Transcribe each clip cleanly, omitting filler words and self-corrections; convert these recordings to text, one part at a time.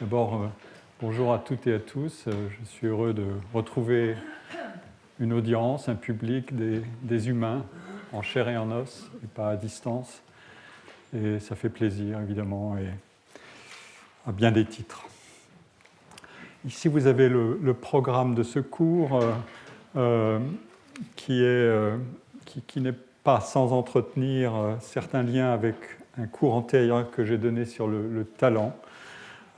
D'abord, bonjour à toutes et à tous. Je suis heureux de retrouver une audience, un public, des humains en chair et en os, et pas à distance. Et ça fait plaisir, évidemment, et à bien des titres. Ici, vous avez le programme de ce cours qui n'est pas sans entretenir certains liens avec un cours antérieur que j'ai donné sur le talent.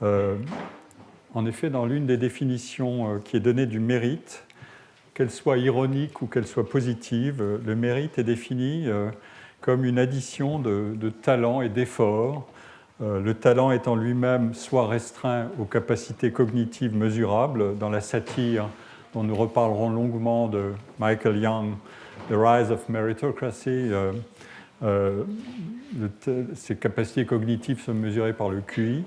En effet, dans l'une des définitions qui est donnée du mérite, qu'elle soit ironique ou qu'elle soit positive, le mérite est défini comme une addition de talent et d'effort. Le talent étant lui-même soit restreint aux capacités cognitives mesurables, dans la satire dont nous reparlerons longuement de Michael Young, The Rise of Meritocracy. Ces capacités cognitives sont mesurées par le QI.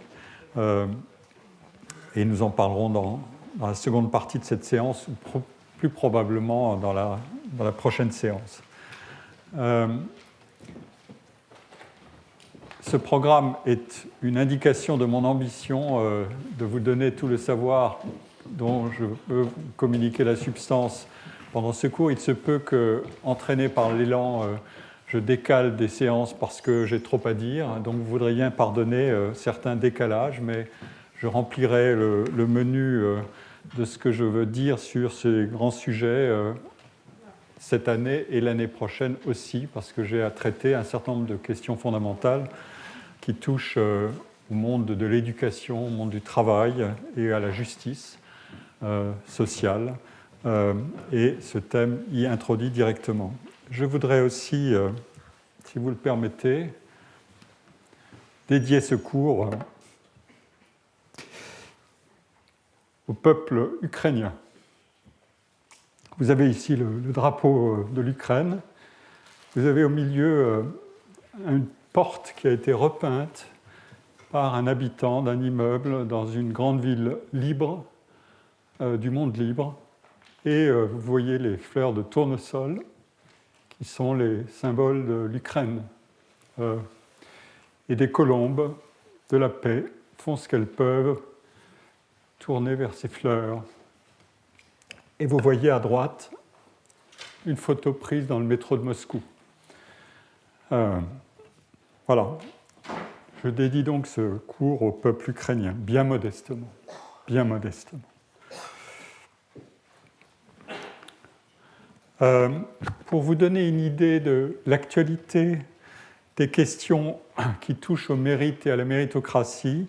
Et nous en parlerons dans la seconde partie de cette séance, ou plus probablement dans la prochaine séance. Ce programme est une indication de mon ambition de vous donner tout le savoir dont je peux vous communiquer la substance pendant ce cours. Il se peut que, entraîné par l'élan, je décale des séances parce que j'ai trop à dire. Donc vous voudriez bien pardonner certains décalages, mais je remplirai le menu de ce que je veux dire sur ces grands sujets cette année et l'année prochaine aussi, parce que j'ai à traiter un certain nombre de questions fondamentales qui touchent au monde de l'éducation, au monde du travail et à la justice sociale. Et ce thème y introduit directement. Je voudrais aussi, si vous le permettez, dédier ce cours au peuple ukrainien. Vous avez ici le drapeau de l'Ukraine. Vous avez au milieu une porte qui a été repeinte par un habitant d'un immeuble dans une grande ville libre, du monde libre. Et vous voyez les fleurs de tournesol qui sont les symboles de l'Ukraine. Et des colombes de la paix font ce qu'elles peuvent tourner vers ces fleurs. Et vous voyez à droite une photo prise dans le métro de Moscou. Voilà. Je dédie donc ce cours au peuple ukrainien, bien modestement. Bien modestement. Pour vous donner une idée de l'actualité des questions qui touchent au mérite et à la méritocratie,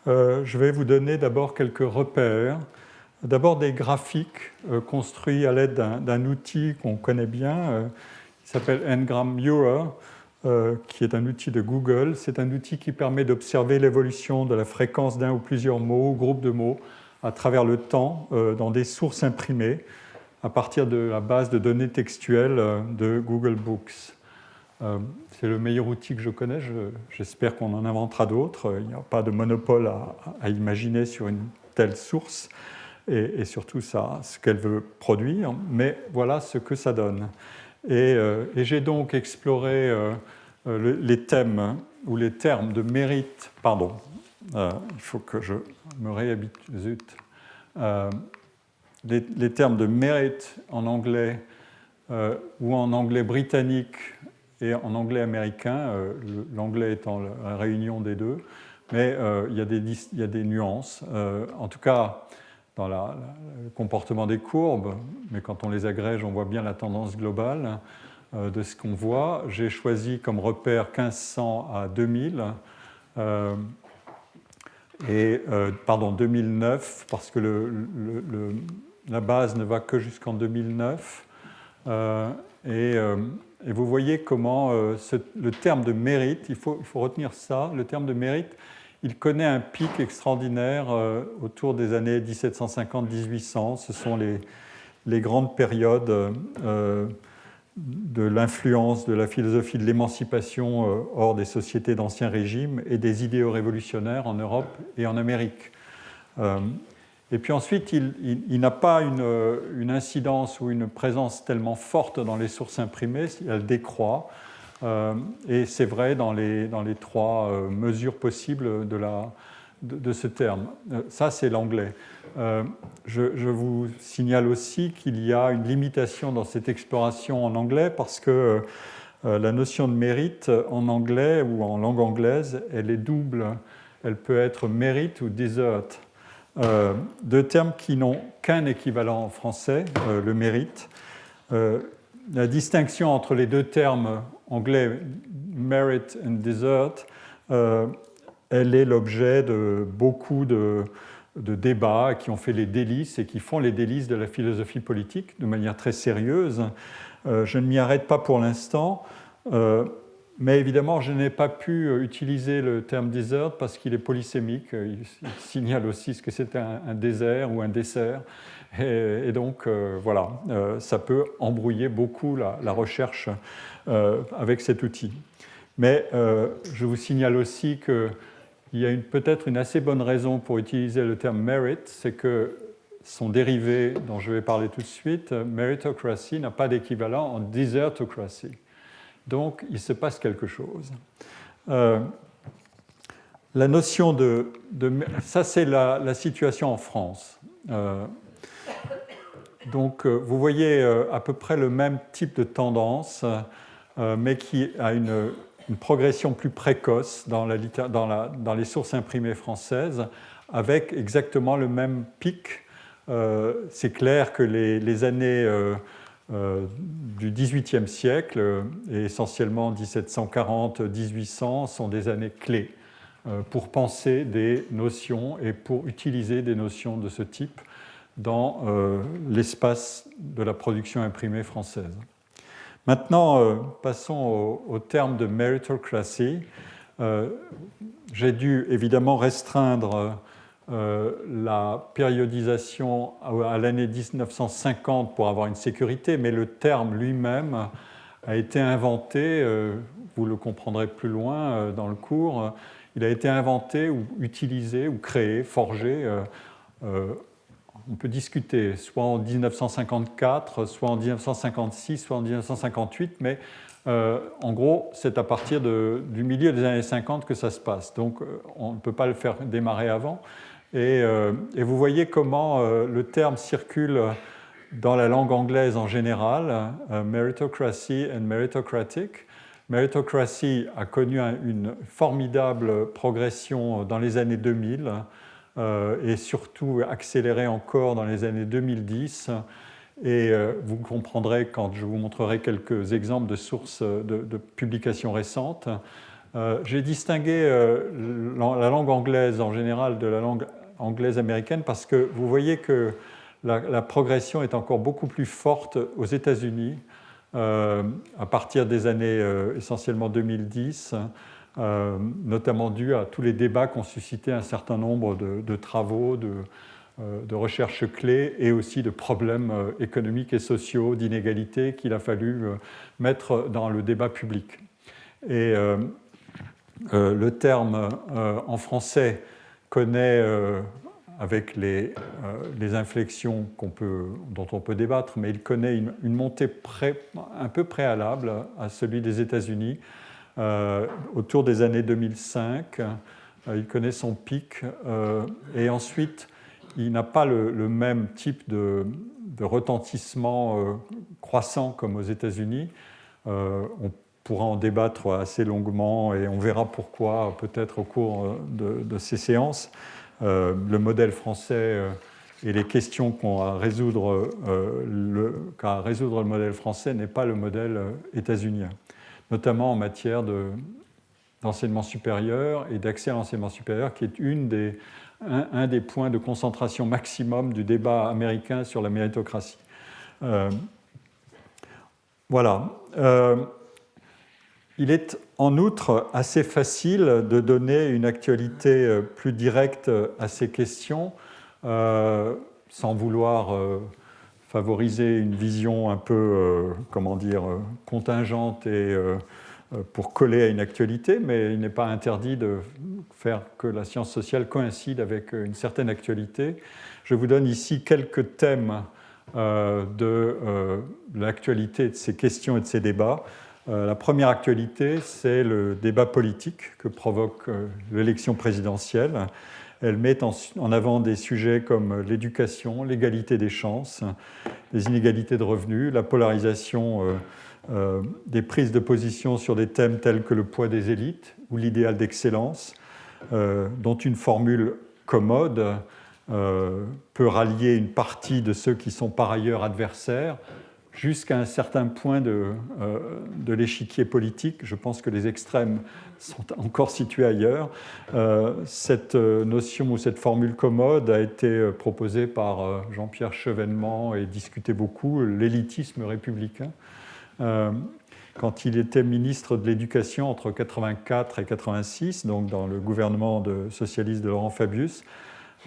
je vais vous donner d'abord quelques repères. D'abord des graphiques construits à l'aide d'un outil qu'on connaît bien, qui s'appelle Ngram Viewer, qui est un outil de Google. C'est un outil qui permet d'observer l'évolution de la fréquence d'un ou plusieurs mots ou groupes de mots à travers le temps dans des sources imprimées à partir de la base de données textuelles de Google Books. C'est le meilleur outil que je connais. J'espère qu'on en inventera d'autres. Il n'y a pas de monopole à imaginer sur une telle source et surtout ce qu'elle veut produire. Mais voilà ce que ça donne. Et j'ai donc exploré les thèmes ou les termes de mérite. Pardon, il faut que je me réhabitue. Zut. Les termes de mérite en anglais ou en anglais britannique et en anglais américain, l'anglais étant la réunion des deux, mais il y a des nuances. En tout cas, dans le comportement des courbes, mais quand on les agrège, on voit bien la tendance globale de ce qu'on voit. J'ai choisi comme repère 1500 à 2000, 2009, parce que la base ne va que jusqu'en 2009. Et vous voyez comment le terme de mérite, il faut retenir ça, le terme de mérite, il connaît un pic extraordinaire autour des années 1750-1800. Ce sont les grandes périodes de l'influence de la philosophie de l'émancipation hors des sociétés d'Ancien Régime et des idéaux révolutionnaires en Europe et en Amérique. Et puis ensuite, il n'a pas une incidence ou une présence tellement forte dans les sources imprimées, elle décroît. Et c'est vrai dans les trois mesures possibles de de ce terme. Ça, c'est l'anglais. Je vous signale aussi qu'il y a une limitation dans cette exploration en anglais parce que la notion de mérite en anglais ou en langue anglaise, elle est double. Elle peut être mérite ou desert. Deux termes qui n'ont qu'un équivalent en français, le mérite. La distinction entre les deux termes anglais, merit and desert, elle est l'objet de beaucoup de débats qui ont fait les délices et qui font les délices de la philosophie politique de manière très sérieuse. Je ne m'y arrête pas pour l'instant, mais évidemment, je n'ai pas pu utiliser le terme desert parce qu'il est polysémique. Il signale aussi ce que c'est un désert ou un dessert. Et donc, voilà, ça peut embrouiller beaucoup la recherche avec cet outil. Mais je vous signale aussi qu'il y a peut-être une assez bonne raison pour utiliser le terme merit, c'est que son dérivé, dont je vais parler tout de suite, meritocracy, n'a pas d'équivalent en desertocracy. Donc, il se passe quelque chose. La notion ça, c'est la situation en France. Donc, vous voyez à peu près le même type de tendance, mais qui a une progression plus précoce dans les sources imprimées françaises, avec exactement le même pic. C'est clair que les années du XVIIIe siècle, et essentiellement 1740-1800, sont des années clés pour penser des notions et pour utiliser des notions de ce type dans l'espace de la production imprimée française. Maintenant, passons au terme de meritocracy. J'ai dû évidemment restreindre la périodisation à l'année 1950 pour avoir une sécurité, mais le terme lui-même a été inventé, vous le comprendrez plus loin dans le cours, il a été inventé ou utilisé ou créé, forgé, on peut discuter, soit en 1954, soit en 1956, soit en 1958, mais en gros, c'est à partir du milieu des années 50 que ça se passe. Donc, on ne peut pas le faire démarrer avant. Et vous voyez comment le terme circule dans la langue anglaise en général, meritocracy and meritocratic. Meritocracy a connu une formidable progression dans les années 2000 et surtout accéléré encore dans les années 2010. Et vous comprendrez quand je vous montrerai quelques exemples de sources de publications récentes. J'ai distingué la langue anglaise en général de la langue anglaise américaine parce que vous voyez que la progression est encore beaucoup plus forte aux États-Unis à partir des années essentiellement 2010, notamment dû à tous les débats qu'ont suscité un certain nombre de travaux, de recherches clés et aussi de problèmes économiques et sociaux, d'inégalités qu'il a fallu mettre dans le débat public. Et le terme en français connaît, avec les inflexions dont on peut débattre, mais il connaît une montée un peu préalable à celui des États-Unis autour des années 2005. Il connaît son pic et ensuite il n'a pas le même type de retentissement croissant comme aux États-Unis. On pourra en débattre assez longuement et on verra pourquoi peut-être au cours de ces séances. Le modèle français et les questions qu'a à résoudre le modèle français n'est pas le modèle états-unien, notamment en matière d'enseignement supérieur et d'accès à l'enseignement supérieur, qui est un des points de concentration maximum du débat américain sur la méritocratie. Voilà. Il est en outre assez facile de donner une actualité plus directe à ces questions sans vouloir favoriser une vision un peu, contingente et pour coller à une actualité, mais il n'est pas interdit de faire que la science sociale coïncide avec une certaine actualité. Je vous donne ici quelques thèmes de l'actualité de ces questions et de ces débats. La première actualité, c'est le débat politique que provoque l'élection présidentielle. Elle met en avant des sujets comme l'éducation, l'égalité des chances, les inégalités de revenus, la polarisation des prises de position sur des thèmes tels que le poids des élites ou l'idéal d'excellence, dont une formule commode peut rallier une partie de ceux qui sont par ailleurs adversaires jusqu'à un certain point de l'échiquier politique. Je pense que les extrêmes sont encore situés ailleurs. Cette notion ou cette formule commode a été proposée par Jean-Pierre Chevènement et discutée beaucoup, l'élitisme républicain. Quand il était ministre de l'Éducation entre 1984 et 1986, donc dans le gouvernement socialiste de Laurent Fabius,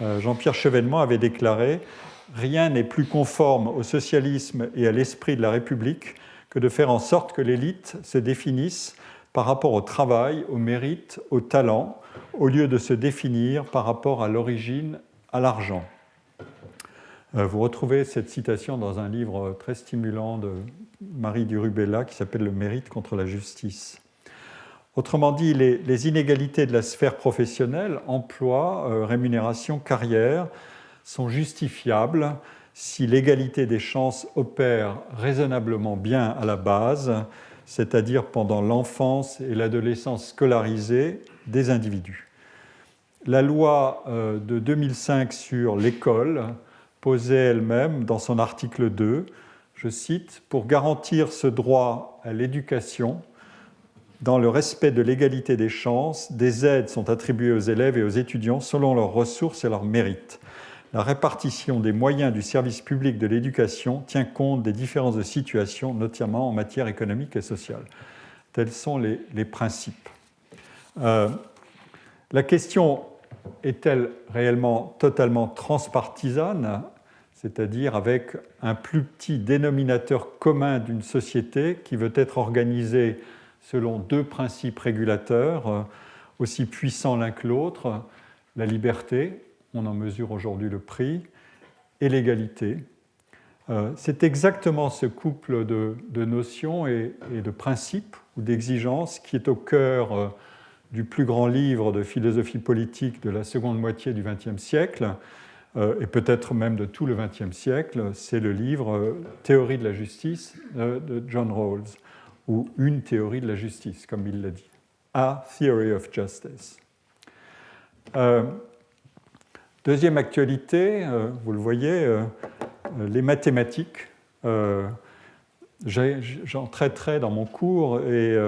Jean-Pierre Chevènement avait déclaré « Rien n'est plus conforme au socialisme et à l'esprit de la République que de faire en sorte que l'élite se définisse par rapport au travail, au mérite, au talent, au lieu de se définir par rapport à l'origine, à l'argent. » Vous retrouvez cette citation dans un livre très stimulant de Marie Durubella qui s'appelle « Le mérite contre la justice ». Autrement dit, les inégalités de la sphère professionnelle, emploi, rémunération, carrière, sont justifiables si l'égalité des chances opère raisonnablement bien à la base, c'est-à-dire pendant l'enfance et l'adolescence scolarisée des individus. La loi de 2005 sur l'école posait elle-même dans son article 2, je cite, « Pour garantir ce droit à l'éducation, dans le respect de l'égalité des chances, des aides sont attribuées aux élèves et aux étudiants selon leurs ressources et leurs mérites. La répartition des moyens du service public de l'éducation tient compte des différences de situation, notamment en matière économique et sociale. » Tels sont les principes. La question est-elle réellement totalement transpartisane, c'est-à-dire avec un plus petit dénominateur commun d'une société qui veut être organisée selon deux principes régulateurs, aussi puissants l'un que l'autre, la liberté, on en mesure aujourd'hui le prix, et l'égalité. C'est exactement ce couple de notions et de principes ou d'exigences qui est au cœur du plus grand livre de philosophie politique de la seconde moitié du XXe siècle, et peut-être même de tout le XXe siècle. C'est le livre « Théorie de la justice » de John Rawls, ou « Une théorie de la justice », comme il l'a dit. « A Theory of Justice ». Deuxième actualité, vous le voyez, les mathématiques. J'en traiterai dans mon cours, et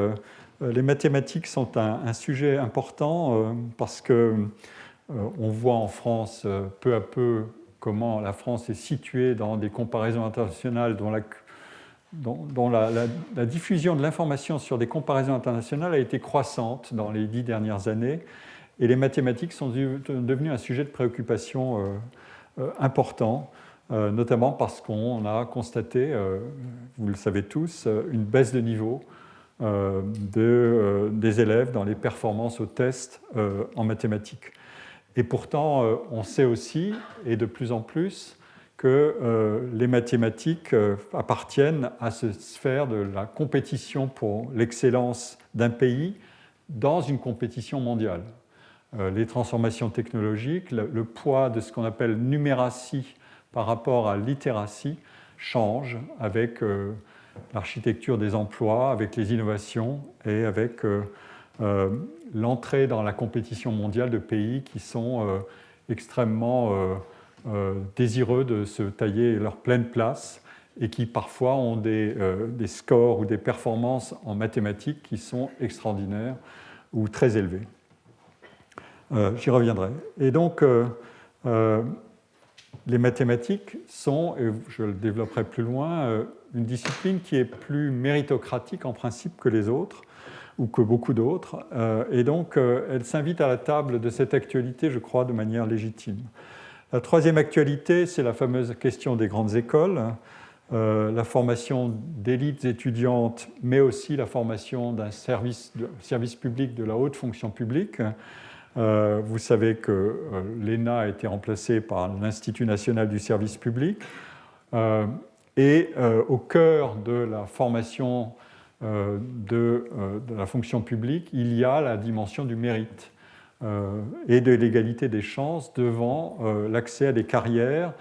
les mathématiques sont un sujet important parce qu'on voit en France peu à peu comment la France est située dans des comparaisons internationales dont la diffusion de l'information sur des comparaisons internationales a été croissante dans les 10 dernières années. Et les mathématiques sont devenues un sujet de préoccupation important, notamment parce qu'on a constaté, vous le savez tous, une baisse de niveau des élèves dans les performances aux tests en mathématiques. Et pourtant, on sait aussi, et de plus en plus, que les mathématiques appartiennent à cette sphère de la compétition pour l'excellence d'un pays dans une compétition mondiale. Les transformations technologiques, le poids de ce qu'on appelle numératie par rapport à littératie change avec l'architecture des emplois, avec les innovations et avec l'entrée dans la compétition mondiale de pays qui sont extrêmement désireux de se tailler leur pleine place et qui parfois ont des scores ou des performances en mathématiques qui sont extraordinaires ou très élevés. J'y reviendrai. Et donc, les mathématiques sont, et je le développerai plus loin, une discipline qui est plus méritocratique en principe que les autres, ou que beaucoup d'autres. Et donc, elle s'invite à la table de cette actualité, je crois, de manière légitime. La troisième actualité, c'est la fameuse question des grandes écoles, la formation d'élites étudiantes, mais aussi la formation d'un service public de la haute fonction publique. Vous savez que l'ENA a été remplacée par l'Institut national du service public. Et au cœur de la formation de la fonction publique, il y a la dimension du mérite. et de l'égalité des chances devant l'accès à des carrières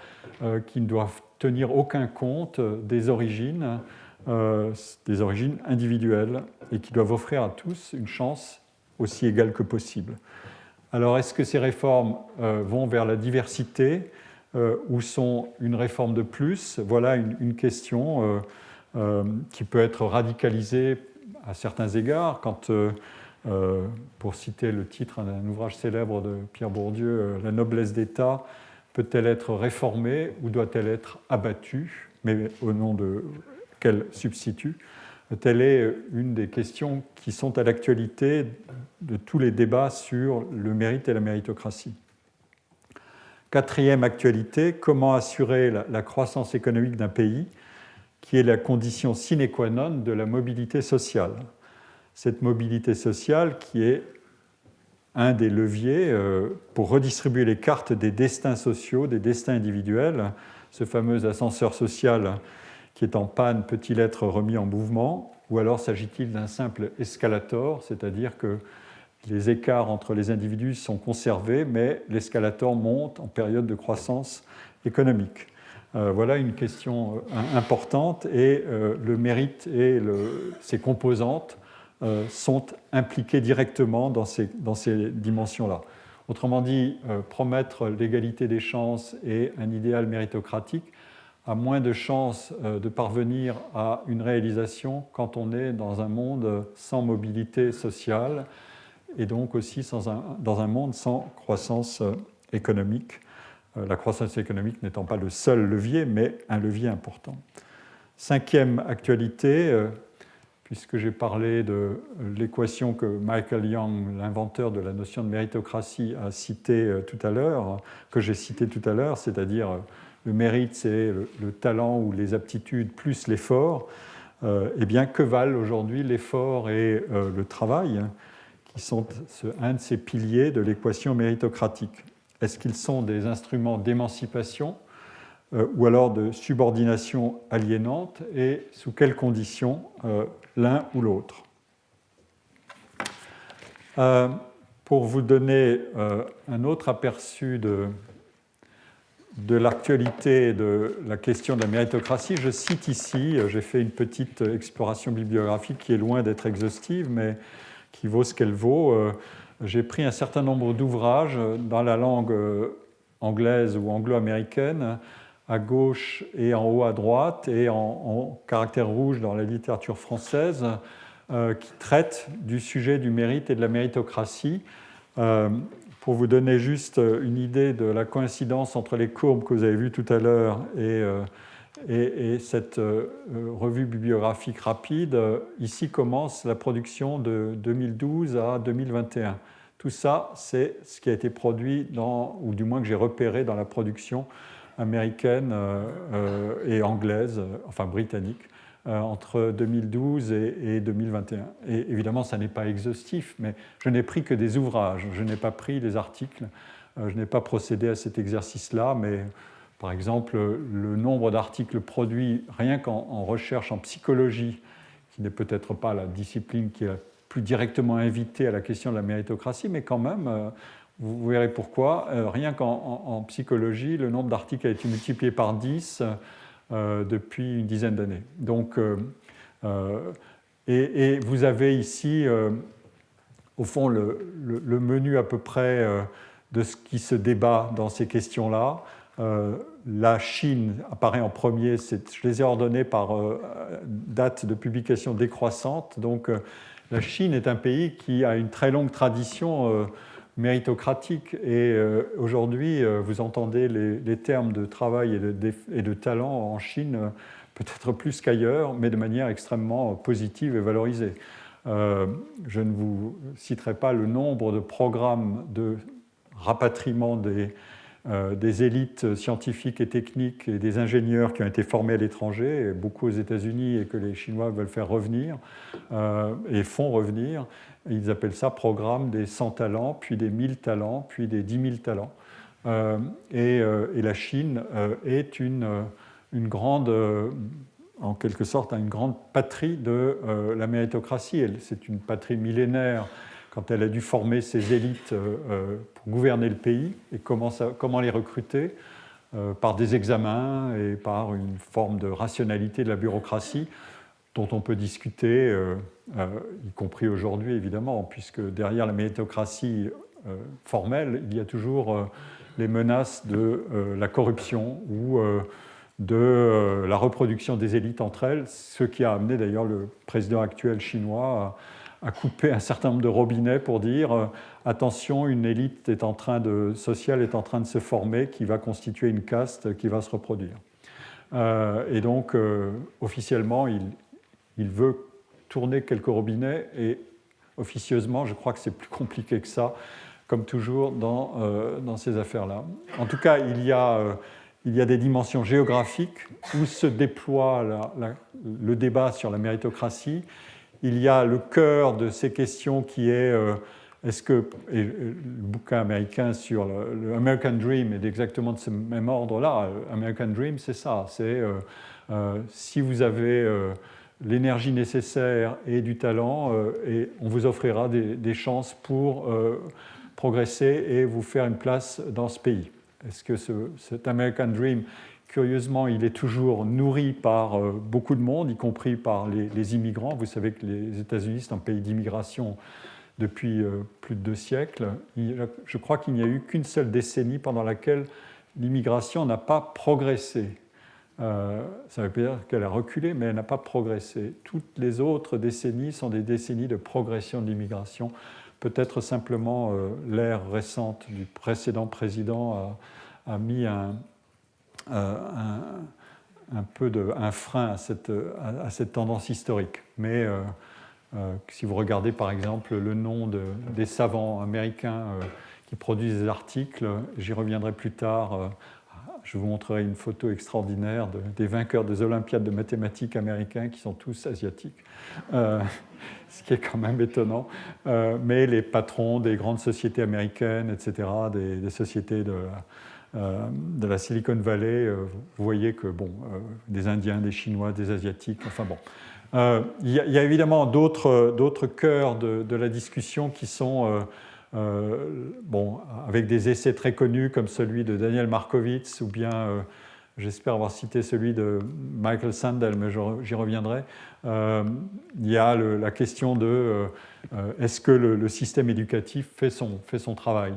qui ne doivent tenir aucun compte des origines individuelles et qui doivent offrir à tous une chance aussi égale que possible. Alors, est-ce que ces réformes vont vers la diversité ou sont une réforme de plus? Voilà une question qui peut être radicalisée à certains égards quand, pour citer le titre d'un ouvrage célèbre de Pierre Bourdieu, La noblesse d'État peut-elle être réformée ou doit-elle être abattue? Mais au nom de quel substitut? Telle est une des questions qui sont à l'actualité de tous les débats sur le mérite et la méritocratie. Quatrième actualité, comment assurer la croissance économique d'un pays, qui est la condition sine qua non de la mobilité sociale. Cette mobilité sociale qui est un des leviers pour redistribuer les cartes des destins sociaux, des destins individuels. Ce fameux ascenseur social qui est en panne peut-il être remis en mouvement, ou alors s'agit-il d'un simple escalator, c'est-à-dire que les écarts entre les individus sont conservés, mais l'escalator monte en période de croissance économique. Voilà une question importante, et le mérite et ses composantes sont impliquées directement dans ces dimensions-là. Autrement dit, promettre l'égalité des chances et un idéal méritocratique a moins de chances de parvenir à une réalisation quand on est dans un monde sans mobilité sociale et donc aussi dans un monde sans croissance économique, la croissance économique n'étant pas le seul levier, mais un levier important. Cinquième actualité, puisque j'ai parlé de l'équation que Michael Young, l'inventeur de la notion de méritocratie, a citée tout à l'heure, que j'ai citée tout à l'heure, c'est-à-dire le mérite, c'est le talent ou les aptitudes plus l'effort. Eh bien, que valent aujourd'hui l'effort et le travail, qui sont un de ces piliers de l'équation méritocratique? Est-ce qu'ils sont des instruments d'émancipation ou alors de subordination aliénante, et sous quelles conditions l'un ou l'autre? Pour vous donner un autre aperçu de l'actualité de la question de la méritocratie, je cite ici, j'ai fait une petite exploration bibliographique qui est loin d'être exhaustive, mais qui vaut ce qu'elle vaut. J'ai pris un certain nombre d'ouvrages dans la langue anglaise ou anglo-américaine, à gauche et en haut à droite, et en caractère rouge dans la littérature française, qui traitent du sujet du mérite et de la méritocratie. Pour vous donner juste une idée de la coïncidence entre les courbes que vous avez vues tout à l'heure et cette revue bibliographique rapide, ici commence la production de 2012 à 2021. Tout ça, c'est ce qui a été produit ou du moins que j'ai repéré dans la production américaine et anglaise, enfin britannique, entre 2012 et 2021. Et évidemment, ça n'est pas exhaustif, mais je n'ai pris que des ouvrages, je n'ai pas pris des articles, je n'ai pas procédé à cet exercice-là, mais par exemple, le nombre d'articles produits rien qu'en recherche en psychologie, qui n'est peut-être pas la discipline qui est la plus directement invitée à la question de la méritocratie, mais quand même, vous verrez pourquoi, rien qu'en psychologie, le nombre d'articles a été multiplié par 10 depuis une dizaine d'années. Donc, et vous avez ici, au fond, le menu à peu près de ce qui se débat dans ces questions-là. La Chine apparaît en premier, je les ai ordonnés par date de publication décroissante. Donc, la Chine est un pays qui a une très longue tradition méritocratique, et aujourd'hui, vous entendez les termes de travail et de talent en Chine, peut-être plus qu'ailleurs, mais de manière extrêmement positive et valorisée. Je ne vous citerai pas le nombre de programmes de rapatriement des élites scientifiques et techniques et des ingénieurs qui ont été formés à l'étranger, beaucoup aux États-Unis, et que les Chinois veulent faire revenir et font revenir. Ils appellent ça programme des 100 talents, puis des 1000 talents, puis des 10 000 talents. Et la Chine est une grande, en quelque sorte, une grande patrie de la méritocratie. C'est une patrie millénaire quand elle a dû former ses élites pour gouverner le pays, et comment les recruter, par des examens et par une forme de rationalité de la bureaucratie, dont on peut discuter, y compris aujourd'hui évidemment, puisque derrière la méritocratie formelle, il y a toujours les menaces de la corruption ou de la reproduction des élites entre elles, ce qui a amené d'ailleurs le président actuel chinois à couper un certain nombre de robinets pour dire attention, une élite sociale est en train de se former qui va constituer une caste qui va se reproduire. Et donc, officiellement, il veut tourner quelques robinets et officieusement, je crois que c'est plus compliqué que ça, comme toujours dans ces affaires-là. En tout cas, il y a des dimensions géographiques où se déploie le débat sur la méritocratie. Il y a le cœur de ces questions qui est et le bouquin américain sur le American Dream est exactement de ce même ordre-là. American Dream, c'est ça. C'est si vous avez l'énergie nécessaire et du talent, et on vous offrira des chances pour progresser et vous faire une place dans ce pays. Est-ce que cet American Dream, curieusement, il est toujours nourri par beaucoup de monde, y compris par les immigrants. Vous savez que les États-Unis, c'est un pays d'immigration depuis plus de 2 siècles. Je crois qu'il n'y a eu qu'une seule décennie pendant laquelle l'immigration n'a pas progressé. Ça veut dire qu'elle a reculé, mais elle n'a pas progressé. Toutes les autres décennies sont des décennies de progression de l'immigration. Peut-être simplement l'ère récente du précédent président a mis un frein à cette tendance historique. Mais si vous regardez par exemple le nom des savants américains qui produisent des articles, j'y reviendrai plus tard, je vous montrerai une photo extraordinaire des vainqueurs des Olympiades de mathématiques américains qui sont tous asiatiques, ce qui est quand même étonnant. Mais les patrons des grandes sociétés américaines, etc., des sociétés de la Silicon Valley, vous voyez que des Indiens, des Chinois, des Asiatiques, enfin bon. Il y a évidemment d'autres cœurs de la discussion qui sont avec des essais très connus comme celui de Daniel Markovits ou bien, j'espère avoir cité celui de Michael Sandel, mais j'y reviendrai. Il y a la question de est-ce que le système éducatif fait son travail.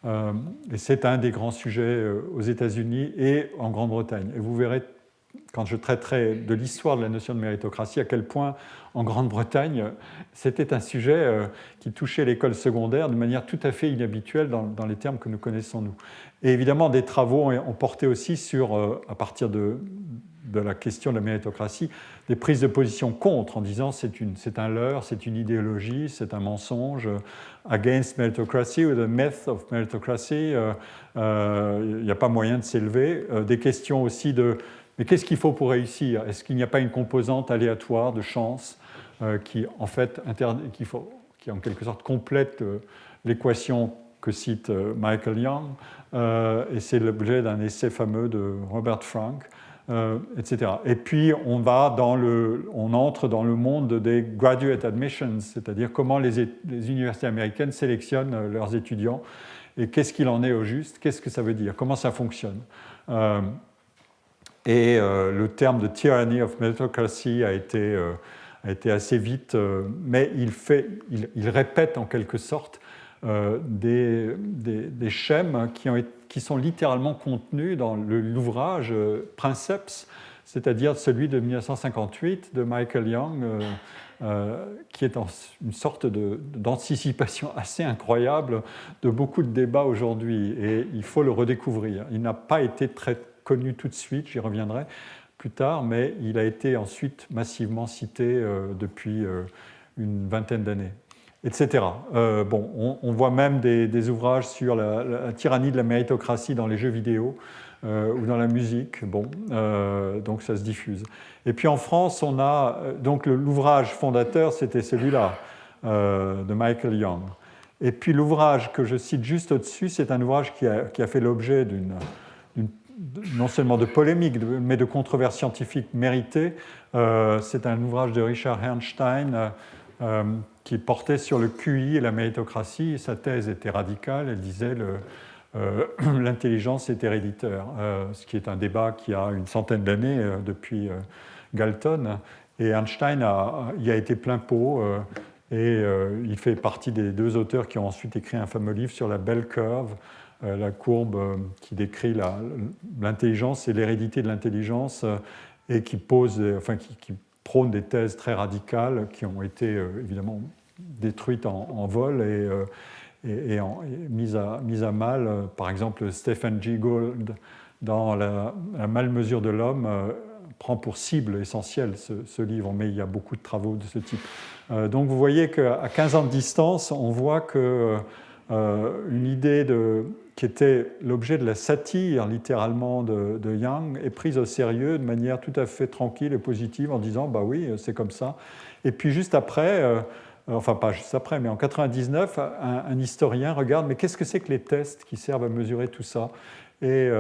Et c'est un des grands sujets aux États-Unis et en Grande-Bretagne. Et vous verrez, quand je traiterai de l'histoire de la notion de méritocratie, à quel point en Grande-Bretagne, c'était un sujet qui touchait l'école secondaire de manière tout à fait inhabituelle dans les termes que nous connaissons nous. Et évidemment, des travaux ont porté aussi sur, à partir de la question de la méritocratie, des prises de position contre, en disant c'est un leurre, c'est une idéologie, c'est un mensonge, against meritocracy ou the myth of meritocracy, il n'y a pas moyen de s'élever. Des questions aussi mais qu'est-ce qu'il faut pour réussir? Est-ce qu'il n'y a pas une composante aléatoire de chance qui en quelque sorte complète l'équation que cite Michael Young, et c'est l'objet d'un essai fameux de Robert Frank, etc. Et puis on entre dans le monde des graduate admissions, c'est-à-dire comment les universités américaines sélectionnent leurs étudiants et qu'est-ce qu'il en est au juste, qu'est-ce que ça veut dire, comment ça fonctionne. Et le terme de tyranny of meritocracy a été assez vite, mais il répète en quelque sorte des schèmes qui sont littéralement contenus dans l'ouvrage Princeps, c'est-à-dire celui de 1958 de Michael Young, qui est une sorte d'anticipation assez incroyable de beaucoup de débats aujourd'hui. Et il faut le redécouvrir. Il n'a pas été très connu tout de suite, j'y reviendrai plus tard, mais il a été ensuite massivement cité depuis une vingtaine d'années, etc. On voit même des ouvrages sur la tyrannie de la méritocratie dans les jeux vidéo ou dans la musique. Donc ça se diffuse. Et puis en France, on a donc l'ouvrage fondateur, c'était celui-là de Michael Young. Et puis l'ouvrage que je cite juste au-dessus, c'est un ouvrage qui a fait l'objet non seulement de polémiques, mais de controverses scientifiques méritées. C'est un ouvrage de Richard Herrnstein qui portait sur le QI et la méritocratie. Et sa thèse était radicale, elle disait l'intelligence est héréditaire, ce qui est un débat qui a une centaine d'années depuis Galton. Et Einstein y a été plein pot, et il fait partie des deux auteurs qui ont ensuite écrit un fameux livre sur la bell curve, la courbe qui décrit l'intelligence et l'hérédité de l'intelligence, et qui qui prône des thèses très radicales qui ont été évidemment détruites en vol et mises à mal. Par exemple, Stephen Jay Gould, dans la malmesure de l'homme, prend pour cible essentielle ce livre, mais il y a beaucoup de travaux de ce type. Donc vous voyez qu'à 15 ans de distance, on voit qu'une idée qui était l'objet de la satire, littéralement, de Young, est prise au sérieux de manière tout à fait tranquille et positive, en disant « bah oui, c'est comme ça ». Et puis juste après, enfin pas juste après, mais en 1999, un historien regarde « mais qu'est-ce que c'est que les tests qui servent à mesurer tout ça ?» et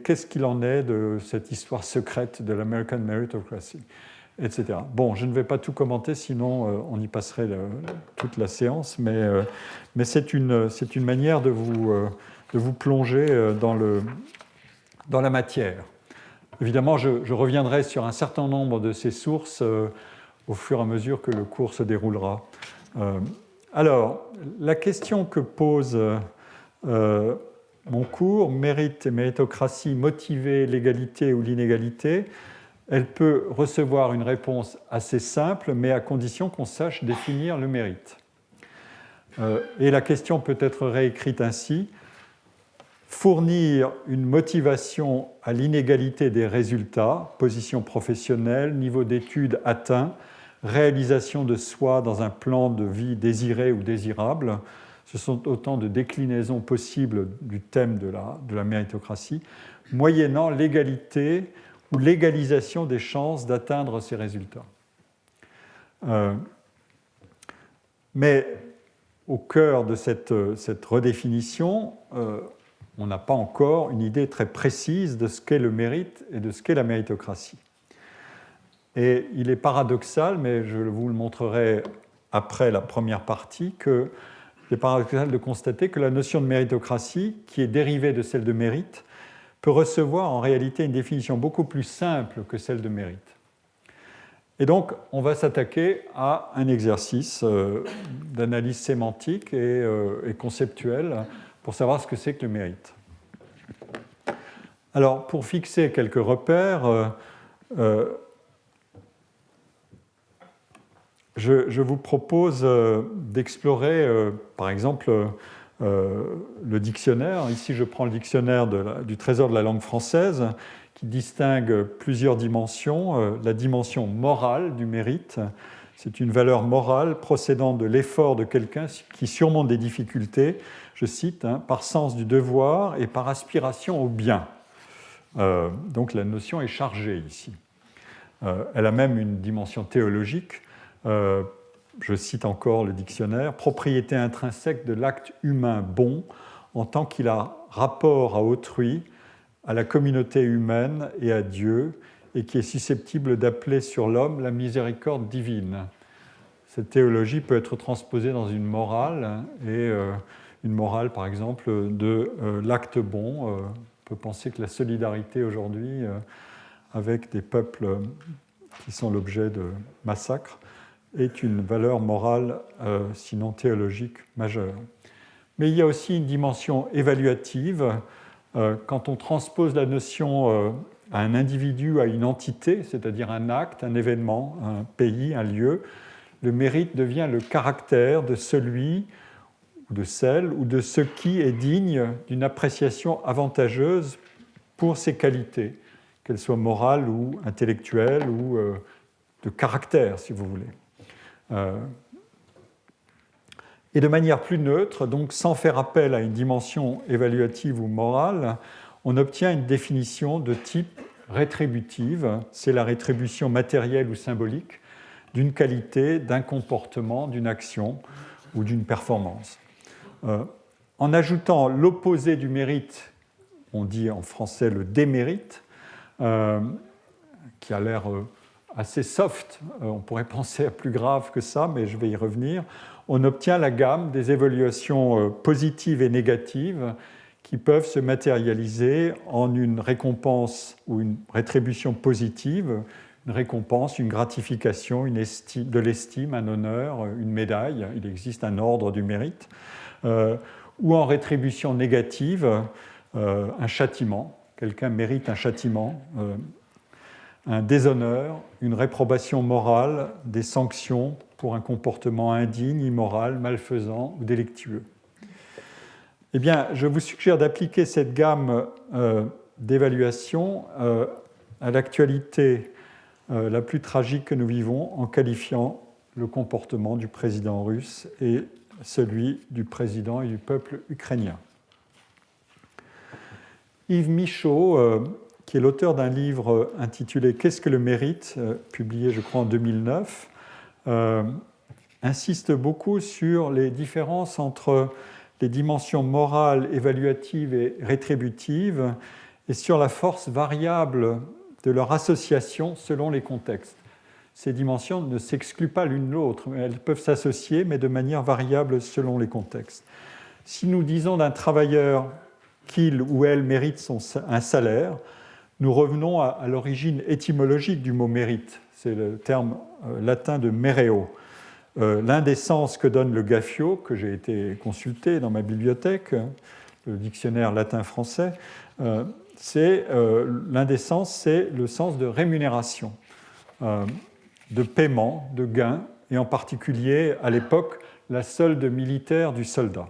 qu'est-ce qu'il en est de cette histoire secrète de l'American Meritocracy, etc. Bon, je ne vais pas tout commenter, sinon on y passerait toute la séance, mais c'est une manière de vous plonger dans la matière. Évidemment, je reviendrai sur un certain nombre de ces sources au fur et à mesure que le cours se déroulera. Alors, la question que pose mon cours, mérite et méritocratie, motiver l'égalité ou l'inégalité, elle peut recevoir une réponse assez simple, mais à condition qu'on sache définir le mérite. Et la question peut être réécrite ainsi: fournir une motivation à l'inégalité des résultats, position professionnelle, niveau d'études atteint, réalisation de soi dans un plan de vie désiré ou désirable. Ce sont autant de déclinaisons possibles du thème de la méritocratie, moyennant l'égalité ou l'égalisation des chances d'atteindre ces résultats. Mais au cœur de cette redéfinition, on n'a pas encore une idée très précise de ce qu'est le mérite et de ce qu'est la méritocratie. Et il est paradoxal, mais je vous le montrerai après la première partie, il est paradoxal de constater que la notion de méritocratie, qui est dérivée de celle de mérite, peut recevoir en réalité une définition beaucoup plus simple que celle de mérite. Et donc, on va s'attaquer à un exercice d'analyse sémantique et conceptuelle pour savoir ce que c'est que le mérite. Alors, pour fixer quelques repères, je vous propose d'explorer, par exemple, le dictionnaire. Ici, je prends le dictionnaire du Trésor de la langue française, qui distingue plusieurs dimensions. La dimension morale du mérite, c'est une valeur morale procédant de l'effort de quelqu'un qui surmonte des difficultés, je cite, par sens du devoir et par aspiration au bien. Donc la notion est chargée ici. Elle a même une dimension théologique. Je cite encore le dictionnaire, propriété intrinsèque de l'acte humain bon en tant qu'il a rapport à autrui, à la communauté humaine et à Dieu, et qui est susceptible d'appeler sur l'homme la miséricorde divine. Cette théologie peut être transposée dans une morale, et une morale, par exemple, de l'acte bon. On peut penser que la solidarité aujourd'hui avec des peuples qui sont l'objet de massacres est une valeur morale, sinon théologique, majeure. Mais il y a aussi une dimension évaluative. Quand on transpose la notion à un individu, à une entité, c'est-à-dire un acte, un événement, un pays, un lieu, le mérite devient le caractère de celui ou de celle ou de ce qui est digne d'une appréciation avantageuse pour ses qualités, qu'elles soient morales ou intellectuelles ou de caractère, si vous voulez. Et de manière plus neutre, donc sans faire appel à une dimension évaluative ou morale, on obtient une définition de type rétributive. C'est la rétribution matérielle ou symbolique d'une qualité, d'un comportement, d'une action ou d'une performance. En ajoutant l'opposé du mérite, on dit en français le démérite, qui a l'air assez soft, on pourrait penser à plus grave que ça, mais je vais y revenir, on obtient la gamme des évaluations positives et négatives qui peuvent se matérialiser en une récompense ou une rétribution positive, une récompense, une gratification, de l'estime, un honneur, une médaille, il existe un ordre du mérite, ou en rétribution négative, un châtiment, quelqu'un mérite un châtiment, un déshonneur, une réprobation morale, des sanctions pour un comportement indigne, immoral, malfaisant ou délictueux. Eh bien, je vous suggère d'appliquer cette gamme d'évaluation à l'actualité la plus tragique que nous vivons en qualifiant le comportement du président russe et celui du président et du peuple ukrainien. Yves Michaud, qui est l'auteur d'un livre intitulé « Qu'est-ce que le mérite ?», publié, je crois, en 2009, insiste beaucoup sur les différences entre les dimensions morales, évaluatives et rétributives, et sur la force variable de leur association selon les contextes. Ces dimensions ne s'excluent pas l'une l'autre, elles peuvent s'associer, mais de manière variable selon les contextes. Si nous disons d'un travailleur qu'il ou elle mérite un salaire, nous revenons à l'origine étymologique du mot mérite. C'est le terme latin de mereo. L'un des sens que donne le Gaffio, que j'ai été consulté dans ma bibliothèque, le dictionnaire latin-français, l'un des sens, c'est le sens de rémunération, de paiement, de gain, et en particulier, à l'époque, la solde militaire du soldat.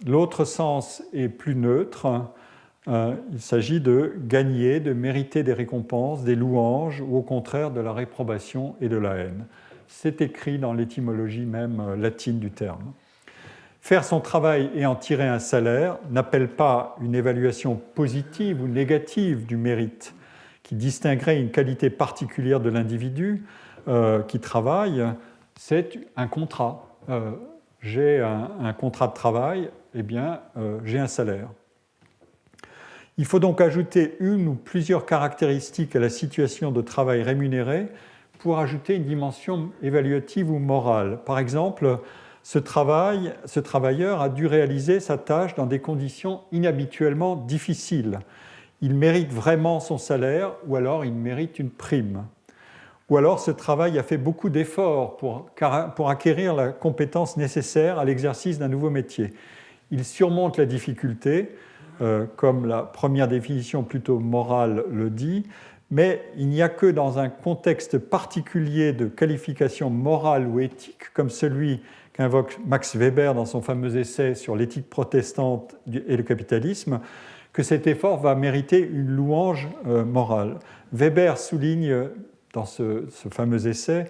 L'autre sens est plus neutre. Il s'agit de gagner, de mériter des récompenses, des louanges, ou au contraire de la réprobation et de la haine. C'est écrit dans l'étymologie même latine du terme. Faire son travail et en tirer un salaire n'appelle pas une évaluation positive ou négative du mérite, qui distinguerait une qualité particulière de l'individu qui travaille. C'est un contrat. J'ai un contrat de travail, eh bien, j'ai un salaire. Il faut donc ajouter une ou plusieurs caractéristiques à la situation de travail rémunéré pour ajouter une dimension évaluative ou morale. Par exemple, ce travailleur a dû réaliser sa tâche dans des conditions inhabituellement difficiles. Il mérite vraiment son salaire ou alors il mérite une prime. Ou alors ce travail a fait beaucoup d'efforts pour acquérir la compétence nécessaire à l'exercice d'un nouveau métier. Il surmonte la difficulté, comme la première définition plutôt morale le dit, mais il n'y a que dans un contexte particulier de qualification morale ou éthique, comme celui qu'invoque Max Weber dans son fameux essai sur l'éthique protestante et le capitalisme, que cet effort va mériter une louange morale. Weber souligne dans ce fameux essai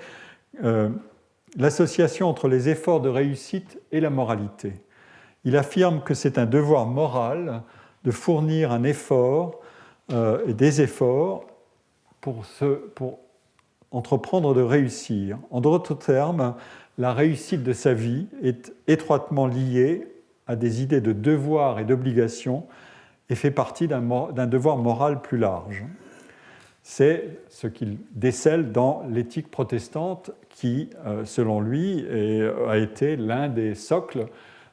l'association entre les efforts de réussite et la moralité. Il affirme que c'est un devoir moral de fournir un effort et des efforts pour entreprendre de réussir. En d'autres termes, la réussite de sa vie est étroitement liée à des idées de devoir et d'obligation et fait partie d'un devoir moral plus large. C'est ce qu'il décèle dans l'éthique protestante qui, selon lui, a été l'un des socles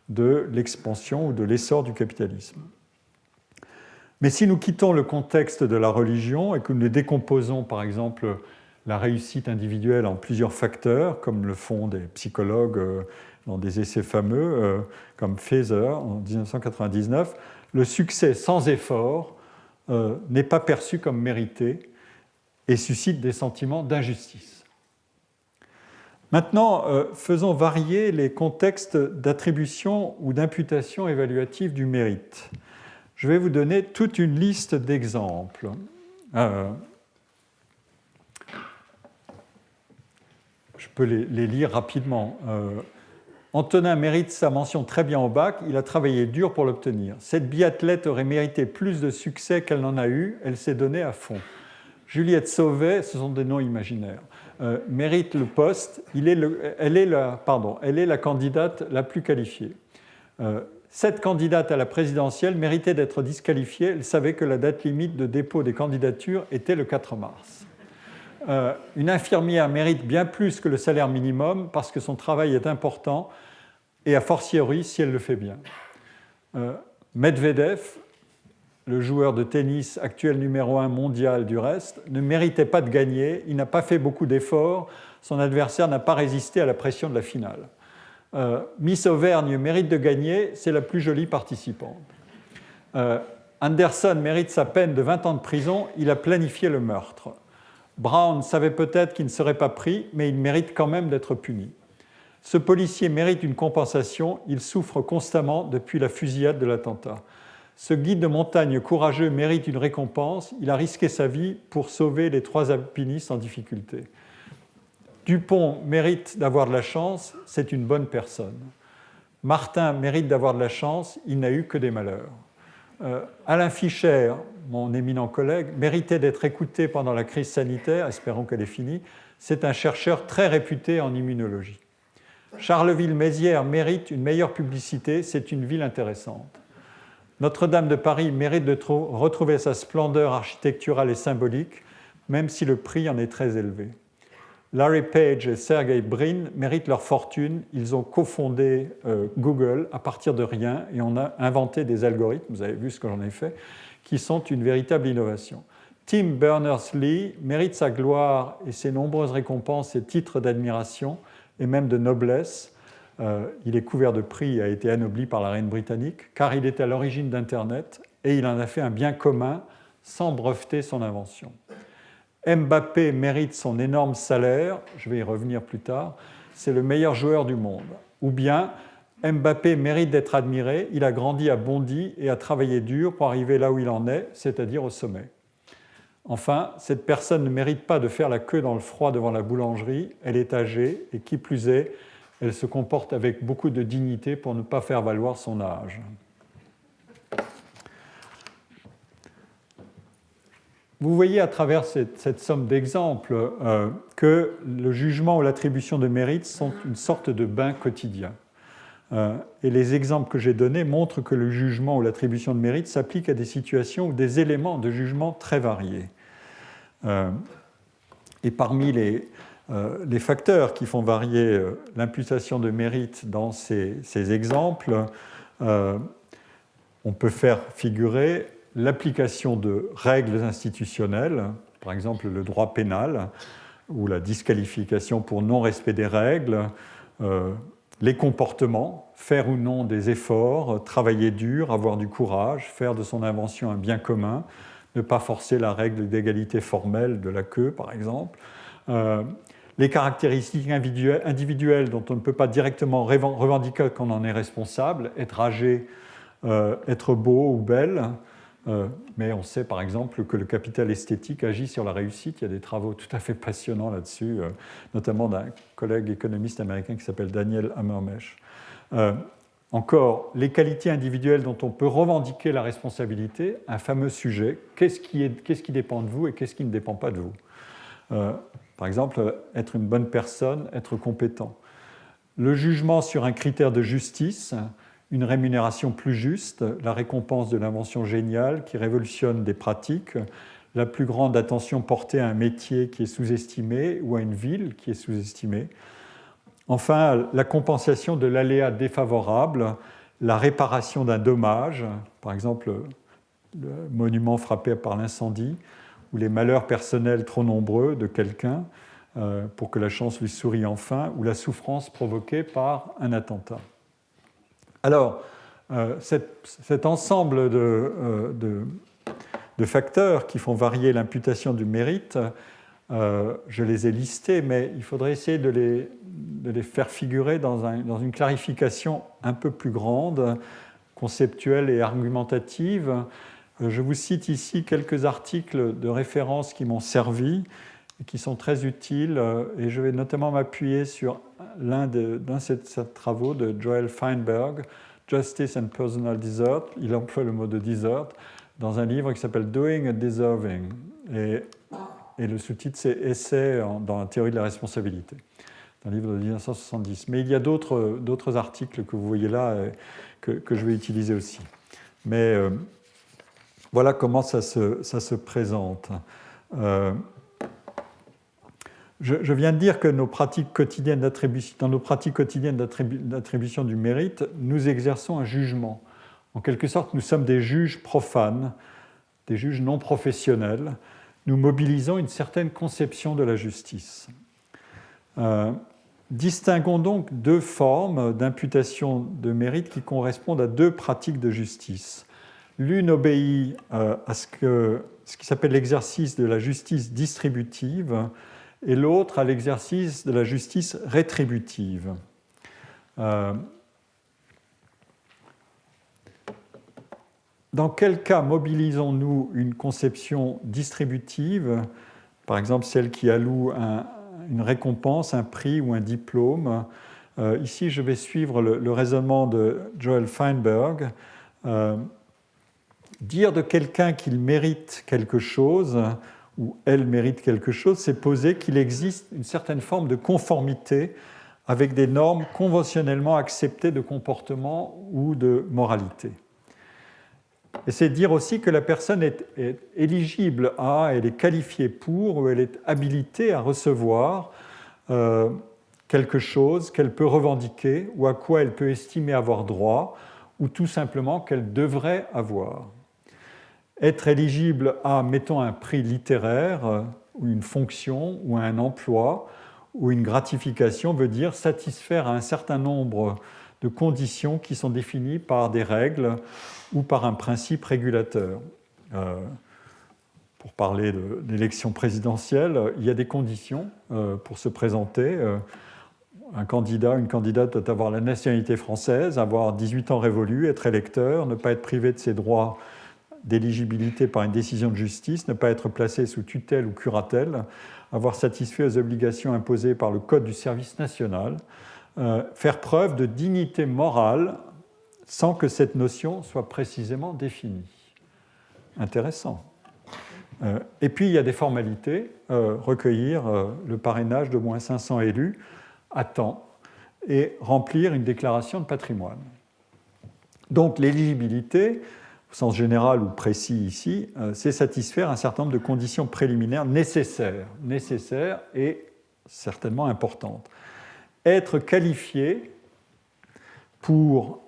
de l'expansion ou de l'essor du capitalisme. Mais si nous quittons le contexte de la religion et que nous décomposons, par exemple, la réussite individuelle en plusieurs facteurs, comme le font des psychologues dans des essais fameux, comme Feser en 1999, le succès sans effort n'est pas perçu comme mérité et suscite des sentiments d'injustice. Maintenant, faisons varier les contextes d'attribution ou d'imputation évaluative du mérite. Je vais vous donner toute une liste d'exemples. Je peux les lire rapidement. Antonin mérite sa mention très bien au bac, il a travaillé dur pour l'obtenir. Cette biathlète aurait mérité plus de succès qu'elle n'en a eu, elle s'est donnée à fond. Juliette Sauvet, ce sont des noms imaginaires, mérite le poste, elle est la candidate la plus qualifiée. Cette candidate à la présidentielle méritait d'être disqualifiée, elle savait que la date limite de dépôt des candidatures était le 4 mars. une infirmière mérite bien plus que le salaire minimum parce que son travail est important et a fortiori si elle le fait bien. Medvedev, le joueur de tennis actuel numéro 1 mondial du reste, ne méritait pas de gagner, il n'a pas fait beaucoup d'efforts, son adversaire n'a pas résisté à la pression de la finale. Miss Auvergne mérite de gagner, c'est la plus jolie participante. Anderson mérite sa peine de 20 ans de prison, il a planifié le meurtre. Brown savait peut-être qu'il ne serait pas pris, mais il mérite quand même d'être puni. Ce policier mérite une compensation, il souffre constamment depuis la fusillade de l'attentat. Ce guide de montagne courageux mérite une récompense, il a risqué sa vie pour sauver les 3 alpinistes en difficulté. Dupont mérite d'avoir de la chance, c'est une bonne personne. Martin mérite d'avoir de la chance, il n'a eu que des malheurs. Alain Fischer, mon éminent collègue, méritait d'être écouté pendant la crise sanitaire, espérons qu'elle est finie. C'est un chercheur très réputé en immunologie. Charleville-Mézières mérite une meilleure publicité, c'est une ville intéressante. Notre-Dame de Paris mérite de retrouver sa splendeur architecturale et symbolique, même si le prix en est très élevé. Larry Page et Sergey Brin méritent leur fortune. Ils ont cofondé Google à partir de rien et on a inventé des algorithmes, vous avez vu ce que j'en ai fait, qui sont une véritable innovation. Tim Berners-Lee mérite sa gloire et ses nombreuses récompenses et titres d'admiration et même de noblesse. Il est couvert de prix et a été anobli par la reine britannique car il est à l'origine d'Internet et il en a fait un bien commun sans breveter son invention. Mbappé mérite son énorme salaire, je vais y revenir plus tard, c'est le meilleur joueur du monde. Ou bien, Mbappé mérite d'être admiré, il a grandi à Bondy et a travaillé dur pour arriver là où il en est, c'est-à-dire au sommet. Enfin, cette personne ne mérite pas de faire la queue dans le froid devant la boulangerie, elle est âgée et qui plus est, elle se comporte avec beaucoup de dignité pour ne pas faire valoir son âge. Vous voyez à travers cette somme d'exemples que le jugement ou l'attribution de mérite sont une sorte de bain quotidien. Et les exemples que j'ai donnés montrent que le jugement ou l'attribution de mérite s'applique à des situations ou des éléments de jugement très variés. Et parmi les facteurs qui font varier l'imputation de mérite dans ces exemples, on peut faire figurer l'application de règles institutionnelles, par exemple le droit pénal, ou la disqualification pour non-respect des règles, les comportements, faire ou non des efforts, travailler dur, avoir du courage, faire de son invention un bien commun, ne pas forcer la règle d'égalité formelle de la queue, par exemple. Les caractéristiques individuelles dont on ne peut pas directement revendiquer qu'on en est responsable, être âgé, être beau ou belle, mais on sait par exemple que le capital esthétique agit sur la réussite. Il y a des travaux tout à fait passionnants là-dessus, notamment d'un collègue économiste américain qui s'appelle Daniel Hammermesh. Encore, les qualités individuelles dont on peut revendiquer la responsabilité, un fameux sujet, qu'est-ce qui dépend de vous et qu'est-ce qui ne dépend pas de vous. Par exemple, être une bonne personne, être compétent. Le jugement sur un critère de justice, une rémunération plus juste, la récompense de l'invention géniale qui révolutionne des pratiques, la plus grande attention portée à un métier qui est sous-estimé ou à une ville qui est sous-estimée. Enfin, la compensation de l'aléa défavorable, la réparation d'un dommage, par exemple le monument frappé par l'incendie, ou les malheurs personnels trop nombreux de quelqu'un pour que la chance lui sourie enfin, ou la souffrance provoquée par un attentat. Alors, cet ensemble de facteurs qui font varier l'imputation du mérite, je les ai listés, mais il faudrait essayer de les faire figurer dans une clarification un peu plus grande, conceptuelle et argumentative. Je vous cite ici quelques articles de référence qui m'ont servi et qui sont très utiles, et je vais notamment m'appuyer sur l'un de ces travaux de Joel Feinberg, Justice and Personal Desert. Il emploie le mot de desert dans un livre qui s'appelle Doing and Deserving. Et le sous-titre, c'est Essai dans la théorie de la responsabilité, un livre de 1970. Mais il y a d'autres articles que vous voyez là que je vais utiliser aussi. Mais voilà comment ça se présente. Je viens de dire que dans nos pratiques quotidiennes d'attribution du mérite, nous exerçons un jugement. En quelque sorte, nous sommes des juges profanes, des juges non professionnels. Nous mobilisons une certaine conception de la justice. Distinguons donc deux formes d'imputation de mérite qui correspondent à deux pratiques de justice. L'une obéit à ce qui s'appelle l'exercice de la justice distributive et l'autre à l'exercice de la justice rétributive. Dans quel cas mobilisons-nous une conception distributive, par exemple celle qui alloue une récompense, un prix ou un diplôme? Ici, je vais suivre le raisonnement de Joel Feinberg. Dire de quelqu'un qu'il mérite quelque chose, ou elle mérite quelque chose, c'est poser qu'il existe une certaine forme de conformité avec des normes conventionnellement acceptées de comportement ou de moralité. Et c'est dire aussi que la personne est éligible à, elle est qualifiée pour, ou elle est habilitée à recevoir quelque chose qu'elle peut revendiquer ou à quoi elle peut estimer avoir droit, ou tout simplement qu'elle devrait avoir. Être éligible à, mettons, un prix littéraire, ou une fonction, ou un emploi, ou une gratification veut dire satisfaire à un certain nombre de conditions qui sont définies par des règles ou par un principe régulateur. Pour parler de l'élection présidentielle, il y a des conditions pour se présenter. Un candidat, une candidate doit avoir la nationalité française, avoir 18 ans révolus, être électeur, ne pas être privé de ses droits d'éligibilité par une décision de justice, ne pas être placé sous tutelle ou curatelle, avoir satisfait aux obligations imposées par le Code du service national, faire preuve de dignité morale sans que cette notion soit précisément définie. Intéressant. Et puis, il y a des formalités, recueillir le parrainage d'au moins 500 élus à temps et remplir une déclaration de patrimoine. Donc, l'éligibilité, au sens général ou précis ici, c'est satisfaire un certain nombre de conditions préliminaires nécessaires et certainement importantes. Être qualifié pour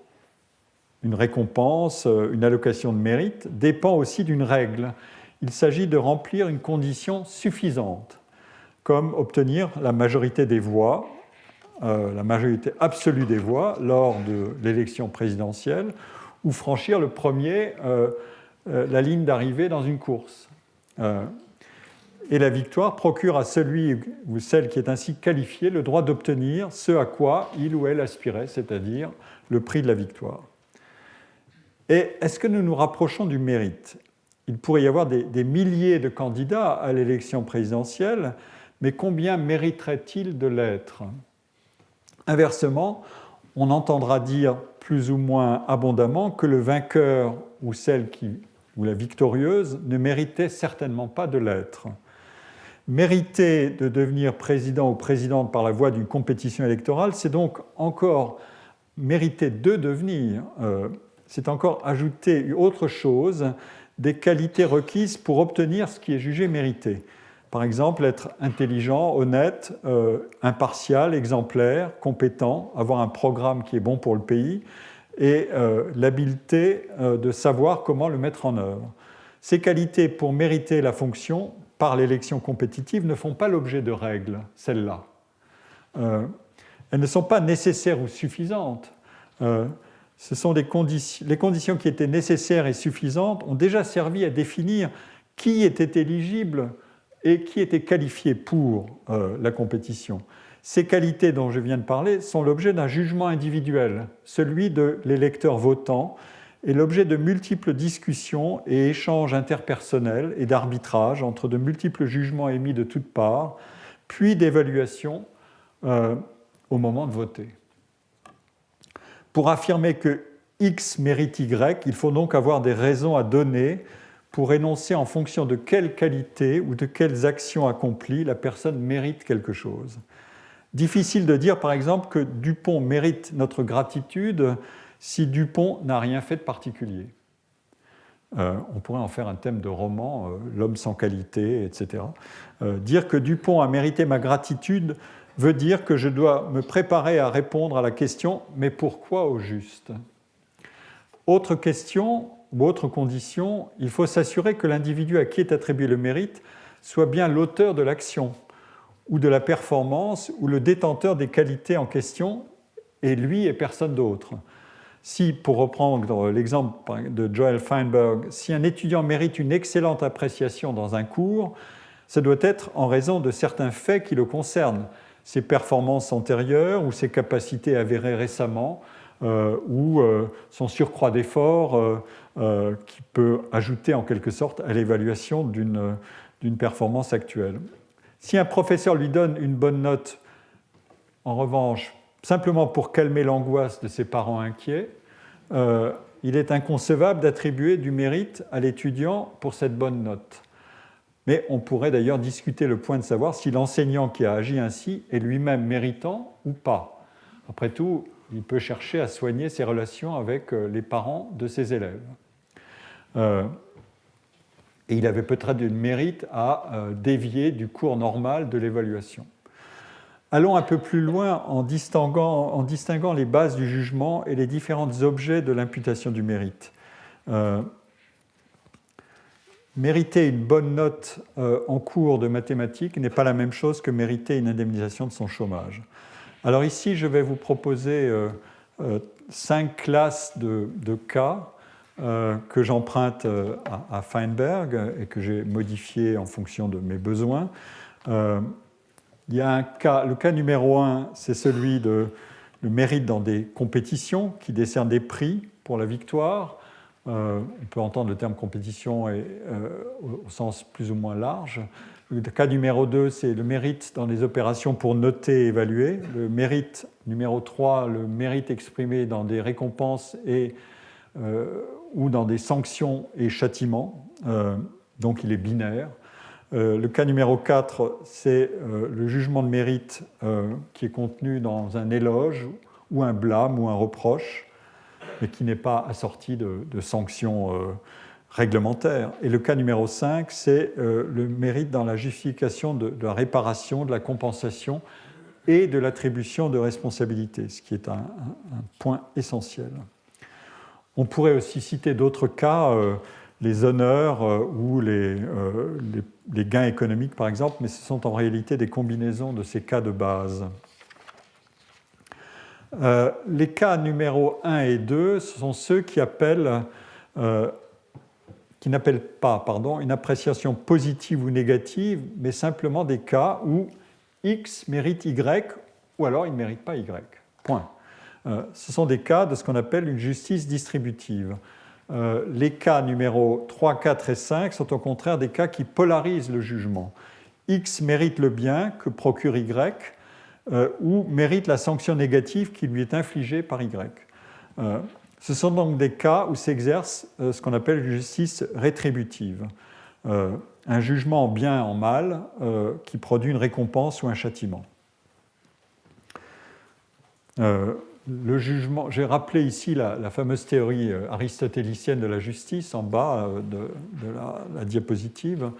une récompense, une allocation de mérite, dépend aussi d'une règle. Il s'agit de remplir une condition suffisante, comme obtenir la majorité des voix, la majorité absolue des voix lors de l'élection présidentielle, ou franchir le premier la ligne d'arrivée dans une course. Et la victoire procure à celui ou celle qui est ainsi qualifié le droit d'obtenir ce à quoi il ou elle aspirait, c'est-à-dire le prix de la victoire. Et est-ce que nous nous rapprochons du mérite ? Il pourrait y avoir des milliers de candidats à l'élection présidentielle, mais combien mériteraient-ils de l'être ? Inversement, on entendra dire plus ou moins abondamment que le vainqueur ou la victorieuse ne méritait certainement pas de l'être. Mériter de devenir président ou présidente par la voie d'une compétition électorale, c'est donc encore mériter de devenir, c'est encore ajouter autre chose, des qualités requises pour obtenir ce qui est jugé mérité. Par exemple, être intelligent, honnête, impartial, exemplaire, compétent, avoir un programme qui est bon pour le pays et l'habileté de savoir comment le mettre en œuvre. Ces qualités pour mériter la fonction par l'élection compétitive ne font pas l'objet de règles, celles-là. Elles ne sont pas nécessaires ou suffisantes. Ce sont les conditions qui étaient nécessaires et suffisantes ont déjà servi à définir qui était éligible et qui était qualifié pour la compétition. Ces qualités dont je viens de parler sont l'objet d'un jugement individuel, celui de l'électeur votant, et l'objet de multiples discussions et échanges interpersonnels et d'arbitrage entre de multiples jugements émis de toutes parts, puis d'évaluation au moment de voter. Pour affirmer que X mérite Y, il faut donc avoir des raisons à donner pour énoncer en fonction de quelles qualités ou de quelles actions accomplies la personne mérite quelque chose. Difficile de dire, par exemple, que Dupont mérite notre gratitude si Dupont n'a rien fait de particulier. On pourrait en faire un thème de roman, l'homme sans qualité, etc. Dire que Dupont a mérité ma gratitude veut dire que je dois me préparer à répondre à la question « mais pourquoi au juste ?» Autre question ou autre condition, il faut s'assurer que l'individu à qui est attribué le mérite soit bien l'auteur de l'action ou de la performance ou le détenteur des qualités en question, et lui et personne d'autre. Si, pour reprendre l'exemple de Joel Feinberg, si un étudiant mérite une excellente appréciation dans un cours, ça doit être en raison de certains faits qui le concernent, ses performances antérieures ou ses capacités avérées récemment, ou son surcroît d'effort qui peut ajouter en quelque sorte à l'évaluation d'une performance actuelle. Si un professeur lui donne une bonne note, en revanche, simplement pour calmer l'angoisse de ses parents inquiets, il est inconcevable d'attribuer du mérite à l'étudiant pour cette bonne note. Mais on pourrait d'ailleurs discuter le point de savoir si l'enseignant qui a agi ainsi est lui-même méritant ou pas. Après tout, il peut chercher à soigner ses relations avec les parents de ses élèves. Et il avait peut-être du mérite à dévier du cours normal de l'évaluation. Allons un peu plus loin en distinguant les bases du jugement et les différents objets de l'imputation du mérite. Mériter une bonne note en cours de mathématiques n'est pas la même chose que mériter une indemnisation de son chômage. Alors ici, je vais vous proposer 5 classes de cas que j'emprunte à Feinberg et que j'ai modifié en fonction de mes besoins. Il y a un cas, le cas numéro 1, c'est celui de le mérite dans des compétitions qui décernent des prix pour la victoire. On peut entendre le terme compétition au sens plus ou moins large. Le cas numéro 2, c'est le mérite dans les opérations pour noter et évaluer. Le mérite numéro 3, le mérite exprimé dans des récompenses ou dans des sanctions et châtiments. Donc il est binaire. Le cas numéro 4, c'est le jugement de mérite qui est contenu dans un éloge ou un blâme ou un reproche, mais qui n'est pas assorti de sanctions réglementaires. Et le cas numéro 5, c'est le mérite dans la justification de la réparation, de la compensation et de l'attribution de responsabilité, ce qui est un point essentiel. On pourrait aussi citer d'autres cas, les honneurs ou les gains économiques, par exemple, mais ce sont en réalité des combinaisons de ces cas de base. Les cas numéros 1 et 2, ce sont ceux qui n'appellent pas une appréciation positive ou négative, mais simplement des cas où X mérite Y ou alors il ne mérite pas Y. Point. Ce sont des cas de ce qu'on appelle une justice distributive. Les cas numéros 3, 4 et 5 sont au contraire des cas qui polarisent le jugement. X mérite le bien que procure Y ou mérite la sanction négative qui lui est infligée par Y. Ce sont donc des cas où s'exerce ce qu'on appelle une justice rétributive, un jugement en bien en mal qui produit une récompense ou un châtiment. Le jugement, j'ai rappelé ici la fameuse théorie aristotélicienne de la justice en bas de la diapositive.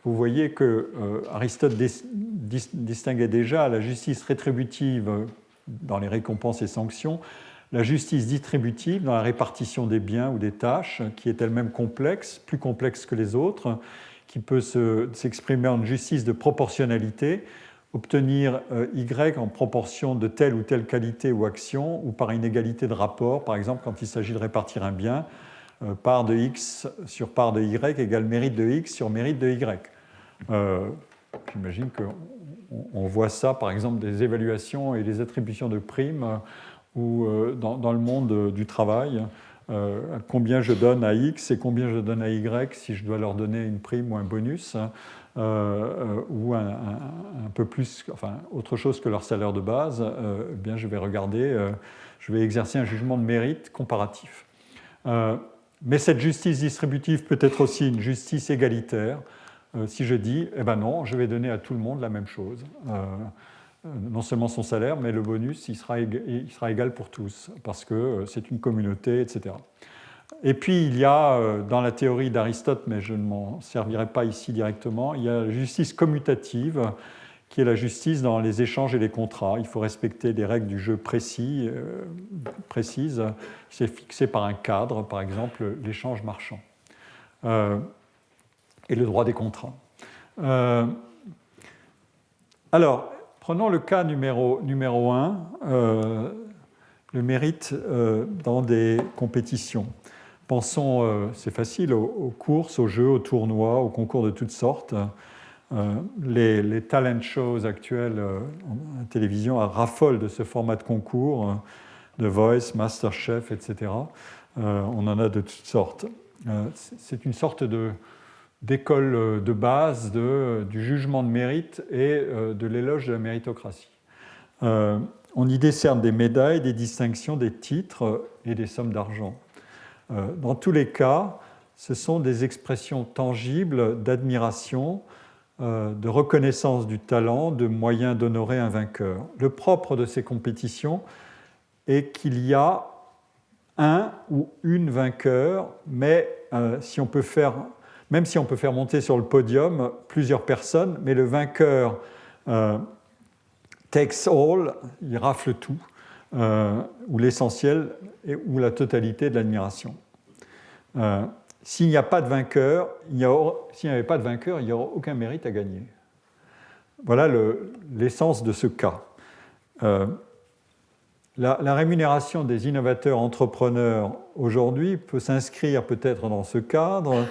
Vous voyez que Aristote distinguait déjà la justice rétributive dans les récompenses et sanctions, la justice distributive dans la répartition des biens ou des tâches, qui est elle-même complexe, plus complexe que les autres, qui peut s'exprimer en justice de proportionnalité, obtenir Y en proportion de telle ou telle qualité ou action, ou par inégalité de rapport, par exemple quand il s'agit de répartir un bien, part de X sur part de Y égale mérite de X sur mérite de Y. J'imagine qu'on voit ça, par exemple, des évaluations et des attributions de primes ou dans le monde du travail, combien je donne à X et combien je donne à Y si je dois leur donner une prime ou un bonus, ou un peu plus, enfin, autre chose que leur salaire de base, eh bien, je vais regarder, je vais exercer un jugement de mérite comparatif. Mais cette justice distributive peut être aussi une justice égalitaire. Si je dis, eh ben non, je vais donner à tout le monde la même chose. Non seulement son salaire, mais le bonus, il sera égal pour tous, parce que c'est une communauté, etc. Et puis il y a, dans la théorie d'Aristote, mais je ne m'en servirai pas ici directement, il y a la justice commutative, qui est la justice dans les échanges et les contrats. Il faut respecter des règles du jeu précises, c'est fixé par un cadre, par exemple l'échange marchand et le droit des contrats. Alors, prenons le cas numéro 1, le mérite dans des compétitions. Pensons, c'est facile, aux courses, aux jeux, aux tournois, aux concours de toutes sortes. Les talent shows actuels en télévision raffolent de ce format de concours, The Voice, MasterChef, etc. On en a de toutes sortes. C'est une sorte d'école de base du jugement de mérite et de l'éloge de la méritocratie. On y décerne des médailles, des distinctions, des titres et des sommes d'argent. Dans tous les cas, ce sont des expressions tangibles d'admiration, de reconnaissance du talent, de moyens d'honorer un vainqueur. Le propre de ces compétitions est qu'il y a un ou une vainqueur, mais même si on peut faire monter sur le podium plusieurs personnes, mais le vainqueur takes all, il rafle tout, ou l'essentiel, ou la totalité de l'admiration. S'il n'y a pas de vainqueur, s'il n'y avait pas de vainqueur, il n'y aurait aucun mérite à gagner. Voilà l'essence de ce cas. La rémunération des innovateurs entrepreneurs aujourd'hui peut s'inscrire peut-être dans ce cadre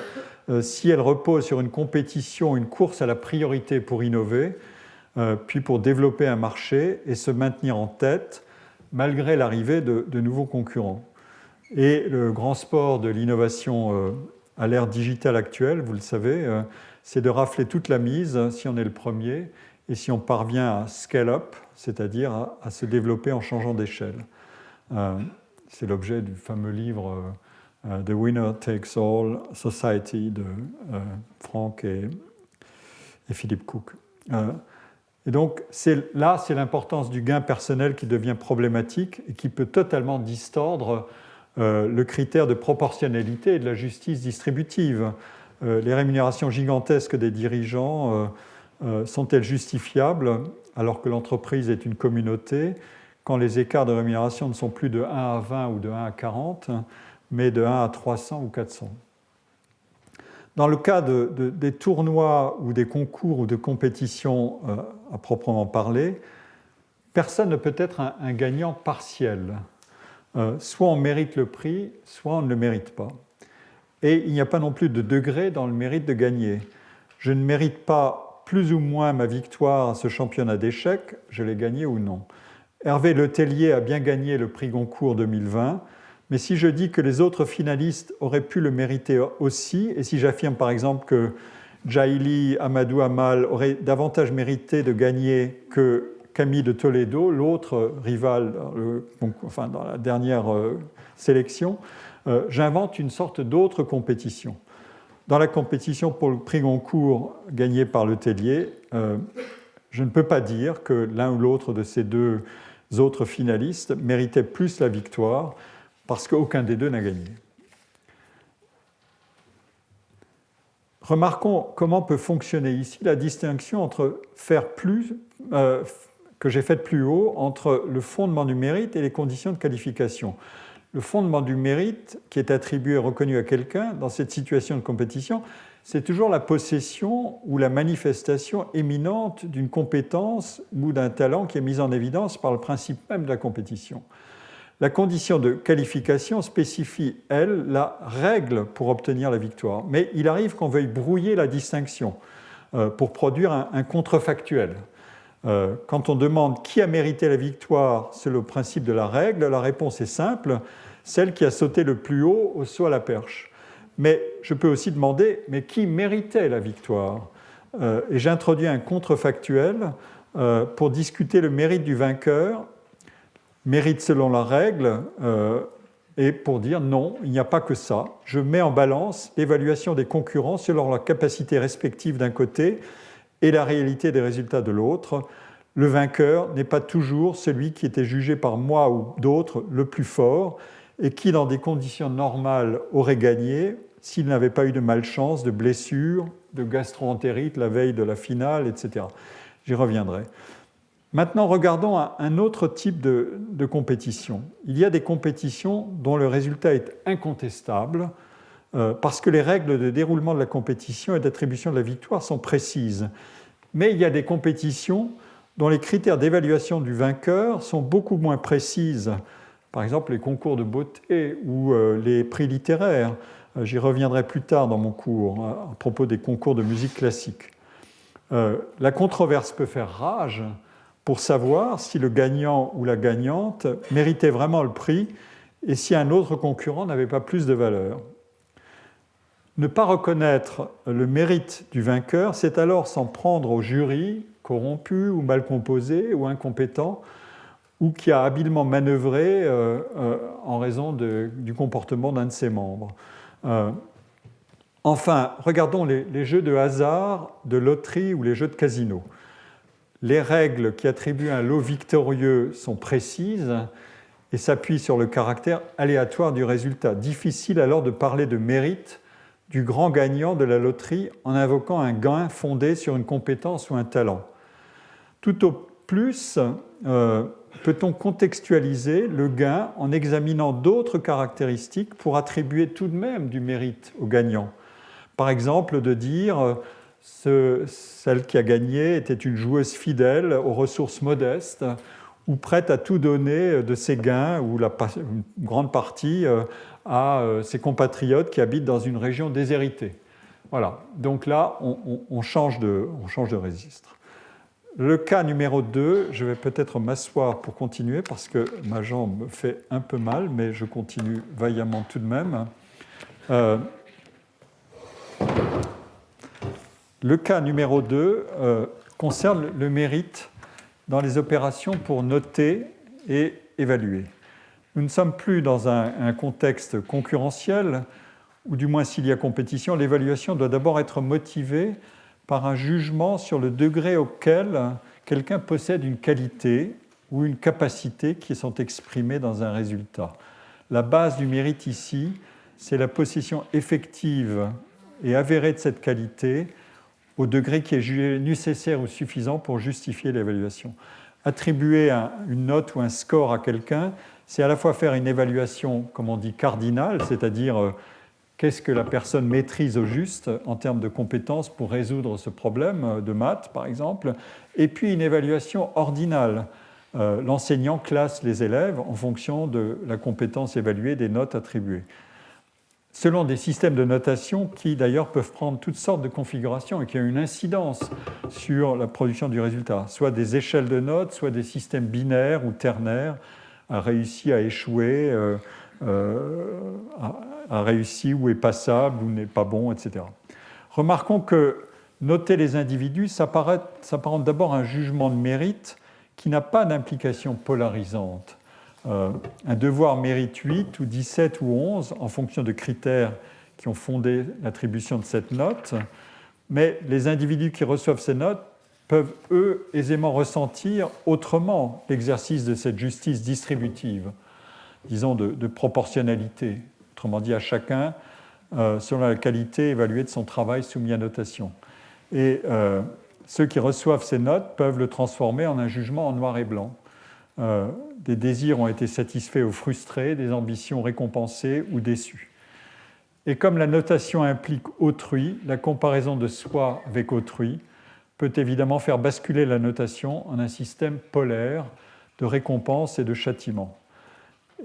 si elle repose sur une compétition, une course à la priorité pour innover, puis pour développer un marché et se maintenir en tête malgré l'arrivée de nouveaux concurrents. Et le grand sport de l'innovation à l'ère digitale actuelle, vous le savez, c'est de rafler toute la mise si on est le premier et si on parvient à scale up, c'est-à-dire à se développer en changeant d'échelle. C'est l'objet du fameux livre The Winner Takes All Society de Frank et Philip Cook. Et donc c'est l'importance du gain personnel qui devient problématique et qui peut totalement distordre le critère de proportionnalité et de la justice distributive. Les rémunérations gigantesques des dirigeants sont-elles justifiables alors que l'entreprise est une communauté quand les écarts de rémunération ne sont plus de 1 à 20 ou de 1 à 40, mais de 1 à 300 ou 400. Dans le cas des tournois ou des concours ou de compétitions à proprement parler, personne ne peut être un gagnant partiel. Soit on mérite le prix, soit on ne le mérite pas. Et il n'y a pas non plus de degré dans le mérite de gagner. Je ne mérite pas plus ou moins ma victoire à ce championnat d'échecs, je l'ai gagné ou non. Hervé Letellier a bien gagné le prix Goncourt 2020, mais si je dis que les autres finalistes auraient pu le mériter aussi, et si j'affirme par exemple que Jaili Amadou Amal aurait davantage mérité de gagner que Camille de Toledo, l'autre rival dans la dernière sélection, j'invente une sorte d'autre compétition. Dans la compétition pour le prix Goncourt gagné par Letellier, je ne peux pas dire que l'un ou l'autre de ces deux autres finalistes méritait plus la victoire parce qu'aucun des deux n'a gagné. Remarquons comment peut fonctionner ici la distinction entre faire plus, que j'ai faite plus haut, entre le fondement du mérite et les conditions de qualification. Le fondement du mérite qui est attribué et reconnu à quelqu'un dans cette situation de compétition, c'est toujours la possession ou la manifestation éminente d'une compétence ou d'un talent qui est mis en évidence par le principe même de la compétition. La condition de qualification spécifie, elle, la règle pour obtenir la victoire. Mais il arrive qu'on veuille brouiller la distinction pour produire un contrefactuel. Quand on demande qui a mérité la victoire selon le principe de la règle, la réponse est simple, celle qui a sauté le plus haut au saut à la perche. Mais je peux aussi demander, mais qui méritait la victoire ? Et j'introduis un contrefactuel pour discuter le mérite du vainqueur, mérite selon la règle, et pour dire non, il n'y a pas que ça. Je mets en balance l'évaluation des concurrents selon leur capacité respective d'un côté et la réalité des résultats de l'autre. Le vainqueur n'est pas toujours celui qui était jugé par moi ou d'autres le plus fort, et qui, dans des conditions normales, aurait gagné s'il n'avait pas eu de malchance, de blessure, de gastro-entérite la veille de la finale, etc. J'y reviendrai. Maintenant, regardons un autre type de compétition. Il y a des compétitions dont le résultat est incontestable parce que les règles de déroulement de la compétition et d'attribution de la victoire sont précises. Mais il y a des compétitions dont les critères d'évaluation du vainqueur sont beaucoup moins précises. Par exemple, les concours de beauté ou les prix littéraires. J'y reviendrai plus tard dans mon cours à propos des concours de musique classique. La controverse peut faire rage pour savoir si le gagnant ou la gagnante méritait vraiment le prix et si un autre concurrent n'avait pas plus de valeur. Ne pas reconnaître le mérite du vainqueur, c'est alors s'en prendre au jury corrompu ou mal composé ou incompétent ou qui a habilement manœuvré en raison du comportement d'un de ses membres. Enfin, regardons les jeux de hasard, de loterie ou les jeux de casino. Les règles qui attribuent un lot victorieux sont précises et s'appuient sur le caractère aléatoire du résultat. Difficile alors de parler de mérite du grand gagnant de la loterie en invoquant un gain fondé sur une compétence ou un talent. Tout au plus, peut-on contextualiser le gain en examinant d'autres caractéristiques pour attribuer tout de même du mérite au gagnant. Par exemple, de dire celle qui a gagné était une joueuse fidèle aux ressources modestes ou prête à tout donner de ses gains ou une grande partie à ses compatriotes qui habitent dans une région déshéritée. Voilà, donc là, on change de registre. Le cas numéro 2, je vais peut-être m'asseoir pour continuer parce que ma jambe me fait un peu mal, mais je continue vaillamment tout de même. Le cas numéro 2 concerne le mérite dans les opérations pour noter et évaluer. Nous ne sommes plus dans un contexte concurrentiel, ou du moins s'il y a compétition, l'évaluation doit d'abord être motivée par un jugement sur le degré auquel quelqu'un possède une qualité ou une capacité qui sont exprimées dans un résultat. La base du mérite ici, c'est la possession effective et avérée de cette qualité au degré qui est jugé nécessaire ou suffisant pour justifier l'évaluation. Attribuer une note ou un score à quelqu'un, c'est à la fois faire une évaluation, comme on dit, cardinale, c'est-à-dire qu'est-ce que la personne maîtrise au juste en termes de compétences pour résoudre ce problème de maths, par exemple, et puis une évaluation ordinale. L'enseignant classe les élèves en fonction de la compétence évaluée, des notes attribuées. Selon des systèmes de notation qui, d'ailleurs, peuvent prendre toutes sortes de configurations et qui ont une incidence sur la production du résultat, soit des échelles de notes, soit des systèmes binaires ou ternaires, a réussi à échouer, a réussi ou est passable ou n'est pas bon, etc. Remarquons que noter les individus s'apparente d'abord à un jugement de mérite qui n'a pas d'implication polarisante. Un devoir mérite 8 ou 17 ou 11 en fonction de critères qui ont fondé l'attribution de cette note, mais les individus qui reçoivent ces notes peuvent, eux, aisément ressentir autrement l'exercice de cette justice distributive, disons de proportionnalité, autrement dit à chacun, selon la qualité évaluée de son travail soumis à notation. Et ceux qui reçoivent ces notes peuvent le transformer en un jugement en noir et blanc. Des désirs ont été satisfaits ou frustrés, des ambitions récompensées ou déçues. Et comme la notation implique autrui, la comparaison de soi avec autrui peut évidemment faire basculer la notation en un système polaire de récompense et de châtiment.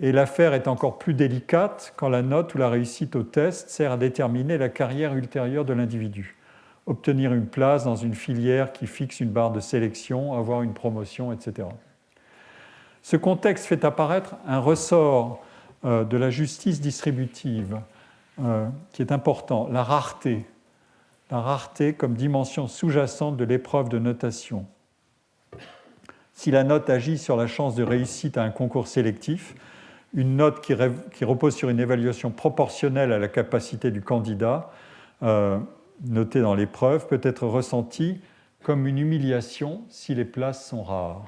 Et l'affaire est encore plus délicate quand la note ou la réussite au test sert à déterminer la carrière ultérieure de l'individu. Obtenir une place dans une filière qui fixe une barre de sélection, avoir une promotion, etc. Ce contexte fait apparaître un ressort de la justice distributive qui est important, la rareté comme dimension sous-jacente de l'épreuve de notation. Si la note agit sur la chance de réussite à un concours sélectif, une note qui repose sur une évaluation proportionnelle à la capacité du candidat, notée dans l'épreuve, peut être ressentie comme une humiliation si les places sont rares.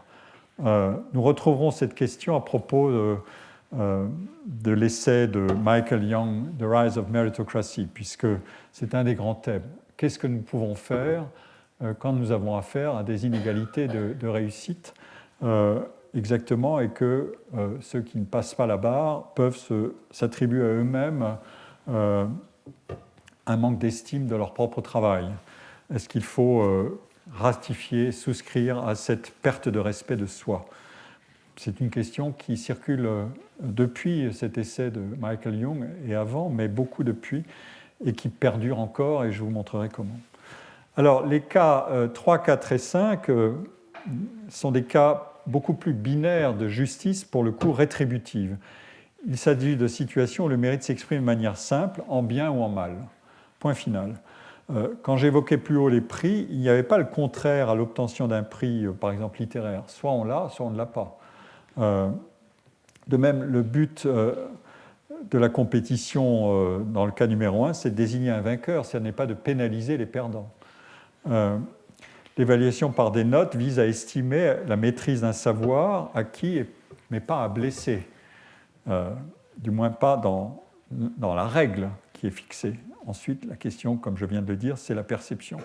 Nous retrouverons cette question à propos de l'essai de Michael Young, The Rise of Meritocracy, puisque c'est un des grands thèmes. Qu'est-ce que nous pouvons faire quand nous avons affaire à des inégalités de réussite exactement, et que ceux qui ne passent pas la barre peuvent s'attribuer à eux-mêmes un manque d'estime de leur propre travail. Est-ce qu'il faut ratifier, souscrire à cette perte de respect de soi? C'est une question qui circule depuis cet essai de Michael Young et avant, mais beaucoup depuis, et qui perdure encore, et je vous montrerai comment. Alors, les cas 3, 4 et 5 sont des cas beaucoup plus binaires de justice, pour le coup rétributive. Il s'agit de situations où le mérite s'exprime de manière simple, en bien ou en mal. Point final. Quand j'évoquais plus haut les prix, il n'y avait pas le contraire à l'obtention d'un prix, par exemple littéraire. Soit on l'a, soit on ne l'a pas. De même, le but de la compétition, dans le cas numéro 1, c'est de désigner un vainqueur, ce n'est pas de pénaliser les perdants. L'évaluation par des notes vise à estimer la maîtrise d'un savoir acquis, mais pas à blesser, du moins pas dans la règle qui est fixée. Ensuite, la question, comme je viens de le dire, c'est la perception.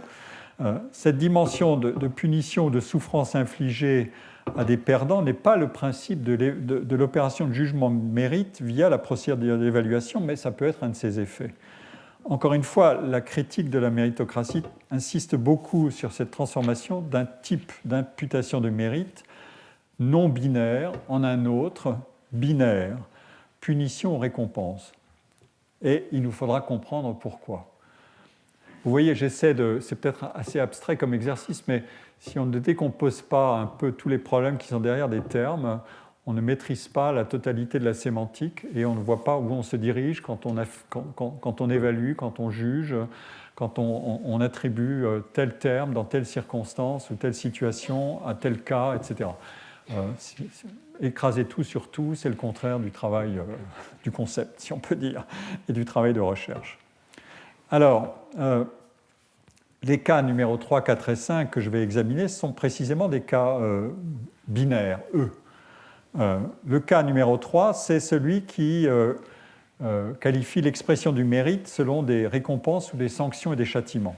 Cette dimension de punition ou de souffrance infligée à des perdants n'est pas le principe de l'opération de jugement de mérite via la procédure d'évaluation, mais ça peut être un de ses effets. Encore une fois, la critique de la méritocratie insiste beaucoup sur cette transformation d'un type d'imputation de mérite non binaire en un autre binaire, punition ou récompense. Et il nous faudra comprendre pourquoi. Vous voyez, c'est peut-être assez abstrait comme exercice, mais si on ne décompose pas un peu tous les problèmes qui sont derrière des termes, on ne maîtrise pas la totalité de la sémantique et on ne voit pas où on se dirige quand on évalue, quand on juge, quand on attribue tel terme dans telle circonstance ou telle situation à tel cas, etc. Écraser tout sur tout, c'est le contraire du travail du concept, si on peut dire, et du travail de recherche. Alors, les cas numéro 3, 4 et 5 que je vais examiner sont précisément des cas binaires, eux. Le cas numéro 3, c'est celui qui qualifie l'expression du mérite selon des récompenses ou des sanctions et des châtiments.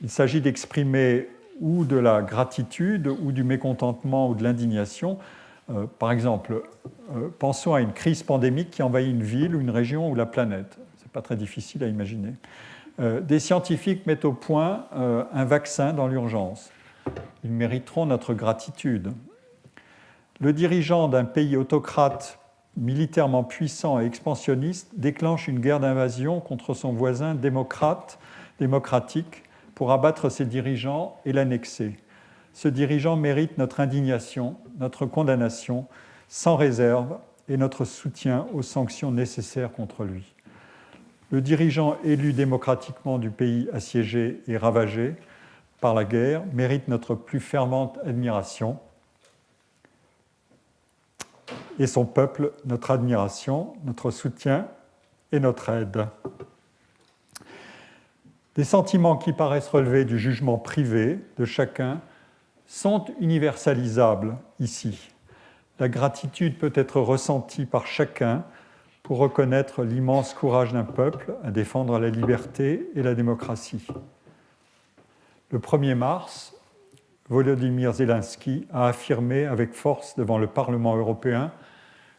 Il s'agit d'exprimer ou de la gratitude, ou du mécontentement, ou de l'indignation. Par exemple, pensons à une crise pandémique qui envahit une ville, ou une région, ou la planète. Ce n'est pas très difficile à imaginer. Des scientifiques mettent au point un vaccin dans l'urgence. Ils mériteront notre gratitude. Le dirigeant d'un pays autocrate militairement puissant et expansionniste déclenche une guerre d'invasion contre son voisin démocratique pour abattre ses dirigeants et l'annexer. Ce dirigeant mérite notre indignation, notre condamnation, sans réserve, et notre soutien aux sanctions nécessaires contre lui. Le dirigeant élu démocratiquement du pays assiégé et ravagé par la guerre mérite notre plus fervente admiration, et son peuple notre admiration, notre soutien et notre aide. Des sentiments qui paraissent relever du jugement privé de chacun sont universalisables ici. La gratitude peut être ressentie par chacun pour reconnaître l'immense courage d'un peuple à défendre la liberté et la démocratie. Le 1er mars, Volodymyr Zelensky a affirmé avec force devant le Parlement européen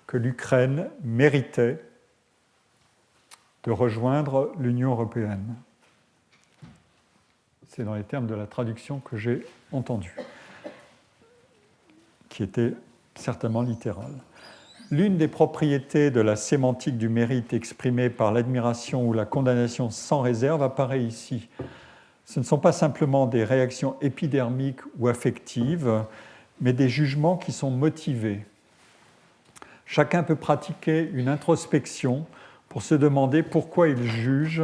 que l'Ukraine méritait de rejoindre l'Union européenne. C'est dans les termes de la traduction que j'ai entendue, qui était certainement littérale. L'une des propriétés de la sémantique du mérite exprimée par l'admiration ou la condamnation sans réserve apparaît ici. Ce ne sont pas simplement des réactions épidermiques ou affectives, mais des jugements qui sont motivés. Chacun peut pratiquer une introspection pour se demander pourquoi il juge,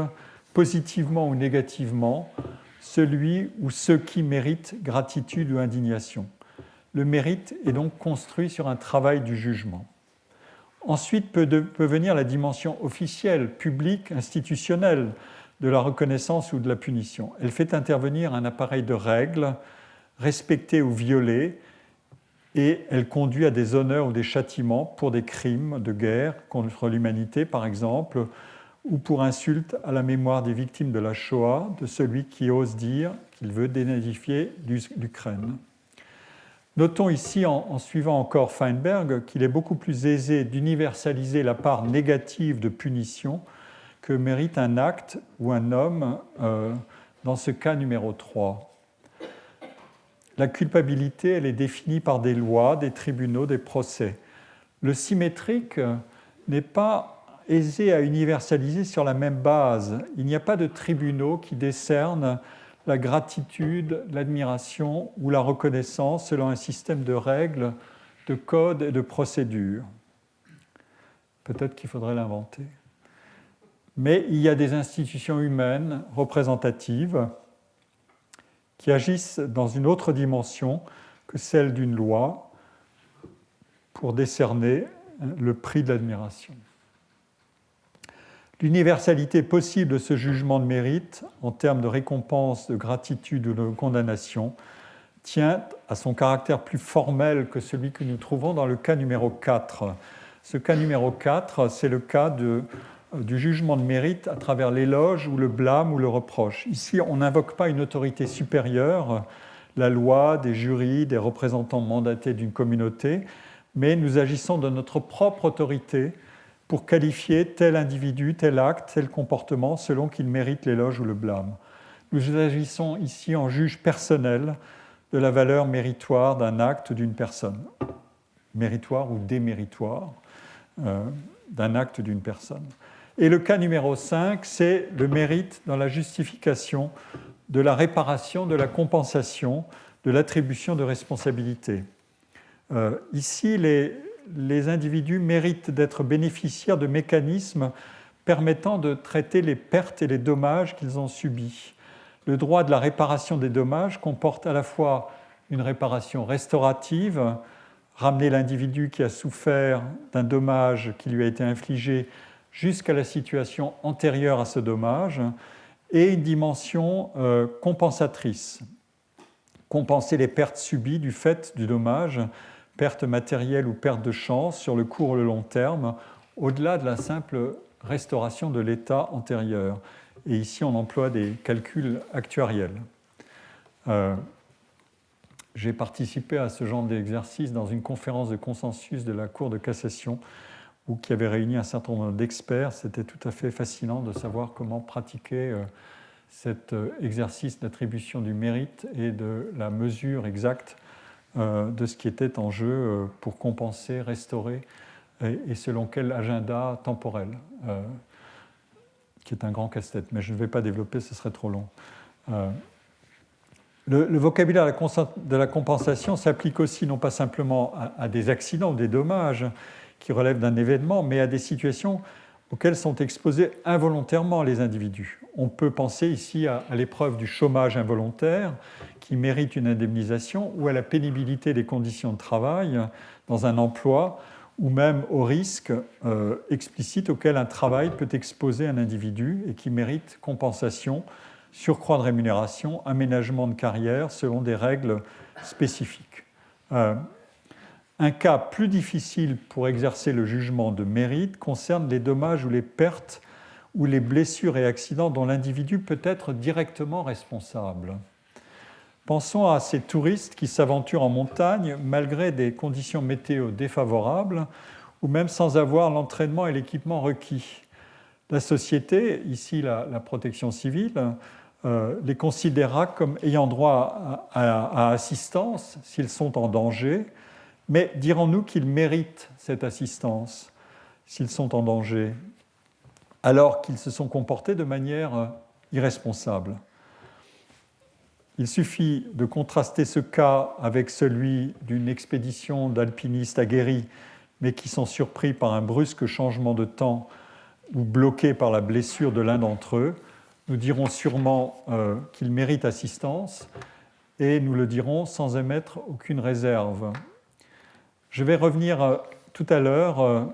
positivement ou négativement, celui ou ceux qui méritent gratitude ou indignation. Le mérite est donc construit sur un travail du jugement. Ensuite peut venir la dimension officielle, publique, institutionnelle de la reconnaissance ou de la punition. Elle fait intervenir un appareil de règles, respectées ou violées, et elle conduit à des honneurs ou des châtiments pour des crimes de guerre contre l'humanité, par exemple, ou pour insulte à la mémoire des victimes de la Shoah, de celui qui ose dire qu'il veut dénazifier l'Ukraine. Notons ici, en suivant encore Feinberg, qu'il est beaucoup plus aisé d'universaliser la part négative de punition que mérite un acte ou un homme dans ce cas numéro 3. La culpabilité, elle est définie par des lois, des tribunaux, des procès. Le symétrique n'est pas aisé à universaliser sur la même base. Il n'y a pas de tribunaux qui décernent la gratitude, l'admiration ou la reconnaissance selon un système de règles, de codes et de procédures. Peut-être qu'il faudrait l'inventer. Mais il y a des institutions humaines représentatives qui agissent dans une autre dimension que celle d'une loi pour décerner le prix de l'admiration. L'universalité possible de ce jugement de mérite, en termes de récompense, de gratitude ou de condamnation, tient à son caractère plus formel que celui que nous trouvons dans le cas numéro 4. Ce cas numéro 4, c'est le cas du jugement de mérite à travers l'éloge ou le blâme ou le reproche. Ici, on n'invoque pas une autorité supérieure, la loi, des jurys, des représentants mandatés d'une communauté, mais nous agissons de notre propre autorité pour qualifier tel individu, tel acte, tel comportement selon qu'il mérite l'éloge ou le blâme. Nous agissons ici en juge personnel de la valeur méritoire d'un acte ou d'une personne, méritoire ou déméritoire d'un acte d'une personne. Et le cas numéro 5, c'est le mérite dans la justification de la réparation, de la compensation, de l'attribution de responsabilité. Ici, les individus méritent d'être bénéficiaires de mécanismes permettant de traiter les pertes et les dommages qu'ils ont subis. Le droit de la réparation des dommages comporte à la fois une réparation restaurative, ramener l'individu qui a souffert d'un dommage qui lui a été infligé jusqu'à la situation antérieure à ce dommage, et une dimension compensatrice, compenser les pertes subies du fait du dommage, perte matérielle ou perte de chance sur le court ou le long terme, au-delà de la simple restauration de l'état antérieur. Et ici, on emploie des calculs actuariels. J'ai participé à ce genre d'exercice dans une conférence de consensus de la Cour de cassation qui avait réuni un certain nombre d'experts. C'était tout à fait fascinant de savoir comment pratiquer cet exercice d'attribution du mérite et de la mesure exacte de ce qui était en jeu pour compenser, restaurer, et selon quel agenda temporel, qui est un grand casse-tête. Mais je ne vais pas développer, ce serait trop long. Le vocabulaire de la compensation s'applique aussi non pas simplement à des accidents ou des dommages qui relèvent d'un événement, mais à des situations auxquelles sont exposés involontairement les individus. On peut penser ici à l'épreuve du chômage involontaire, qui mérite une indemnisation, ou à la pénibilité des conditions de travail dans un emploi, ou même au risque explicite auquel un travail peut exposer un individu et qui mérite compensation, surcroît de rémunération, aménagement de carrière selon des règles spécifiques. Un cas plus difficile pour exercer le jugement de mérite concerne les dommages ou les pertes ou les blessures et accidents dont l'individu peut être directement responsable. Pensons à ces touristes qui s'aventurent en montagne malgré des conditions météo défavorables ou même sans avoir l'entraînement et l'équipement requis. La société, ici la protection civile, les considérera comme ayant droit à assistance s'ils sont en danger, mais dirons-nous qu'ils méritent cette assistance s'ils sont en danger, alors qu'ils se sont comportés de manière irresponsable? Il suffit de contraster ce cas avec celui d'une expédition d'alpinistes aguerris, mais qui sont surpris par un brusque changement de temps ou bloqués par la blessure de l'un d'entre eux. Nous dirons sûrement qu'ils méritent assistance, et nous le dirons sans émettre aucune réserve. Je vais revenir tout à l'heure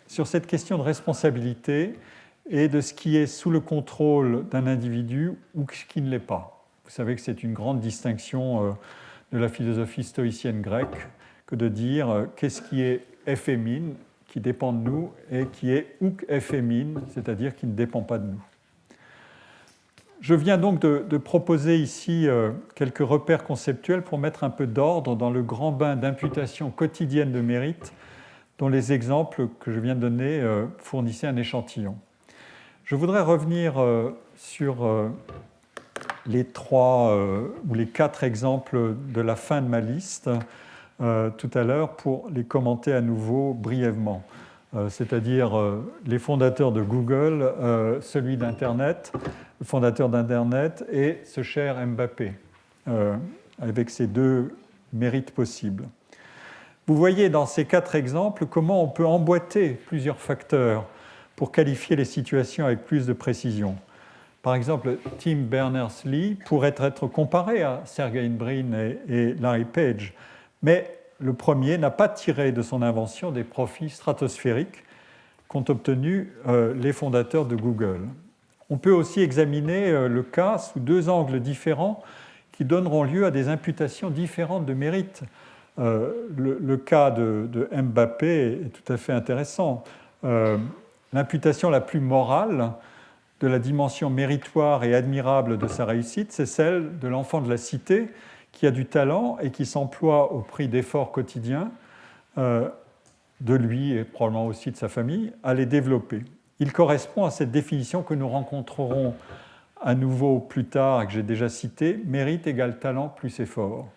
sur cette question de responsabilité et de ce qui est sous le contrôle d'un individu ou ce qui ne l'est pas. Vous savez que c'est une grande distinction de la philosophie stoïcienne grecque, que de dire qu'est-ce qui est F et min, qui dépend de nous, et qui est hook F et min, c'est-à-dire qui ne dépend pas de nous. Je viens donc de proposer ici quelques repères conceptuels pour mettre un peu d'ordre dans le grand bain d'imputation quotidienne de mérite dont les exemples que je viens de donner fournissaient un échantillon. Je voudrais revenir sur les 3 ou les 4 exemples de la fin de ma liste tout à l'heure pour les commenter à nouveau brièvement. C'est-à-dire les fondateurs de Google, celui d'Internet, le fondateur d'Internet et ce cher Mbappé, avec ces 2 mérites possibles. Vous voyez dans ces 4 exemples comment on peut emboîter plusieurs facteurs pour qualifier les situations avec plus de précision. Par exemple, Tim Berners-Lee pourrait être comparé à Sergey Brin et Larry Page, mais le premier n'a pas tiré de son invention des profits stratosphériques qu'ont obtenus les fondateurs de Google. On peut aussi examiner le cas sous 2 angles différents qui donneront lieu à des imputations différentes de mérite. Le cas de Mbappé est tout à fait intéressant. L'imputation la plus morale de la dimension méritoire et admirable de sa réussite, c'est celle de l'enfant de la cité qui a du talent et qui s'emploie au prix d'efforts quotidiens de lui et probablement aussi de sa famille à les développer. Il correspond à cette définition que nous rencontrerons à nouveau plus tard et que j'ai déjà citée, mérite égale talent plus effort.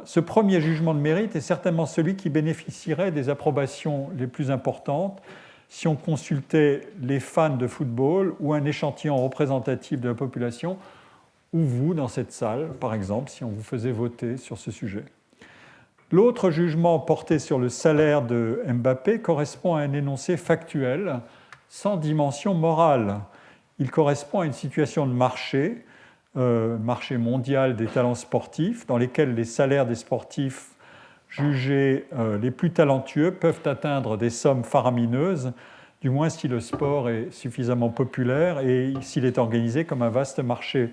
Ce premier jugement de mérite est certainement celui qui bénéficierait des approbations les plus importantes si on consultait les fans de football ou un échantillon représentatif de la population, ou vous dans cette salle, par exemple, si on vous faisait voter sur ce sujet. L'autre jugement porté sur le salaire de Mbappé correspond à un énoncé factuel, sans dimension morale. Il correspond à une situation de marché, marché mondial des talents sportifs, dans lesquels les salaires des sportifs jugés les plus talentueux peuvent atteindre des sommes faramineuses, du moins si le sport est suffisamment populaire et s'il est organisé comme un vaste marché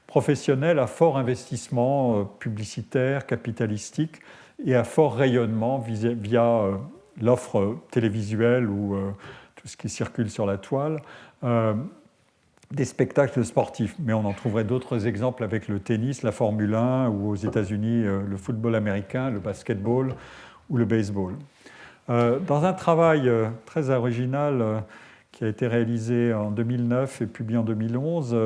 professionnel à fort investissement publicitaire, capitalistique et à fort rayonnement via l'offre télévisuelle ou tout ce qui circule sur la toile, des spectacles sportifs. Mais on en trouverait d'autres exemples avec le tennis, la Formule 1 ou aux États-Unis le football américain, le basketball ou le baseball. Dans un travail très original qui a été réalisé en 2009 et publié en 2011,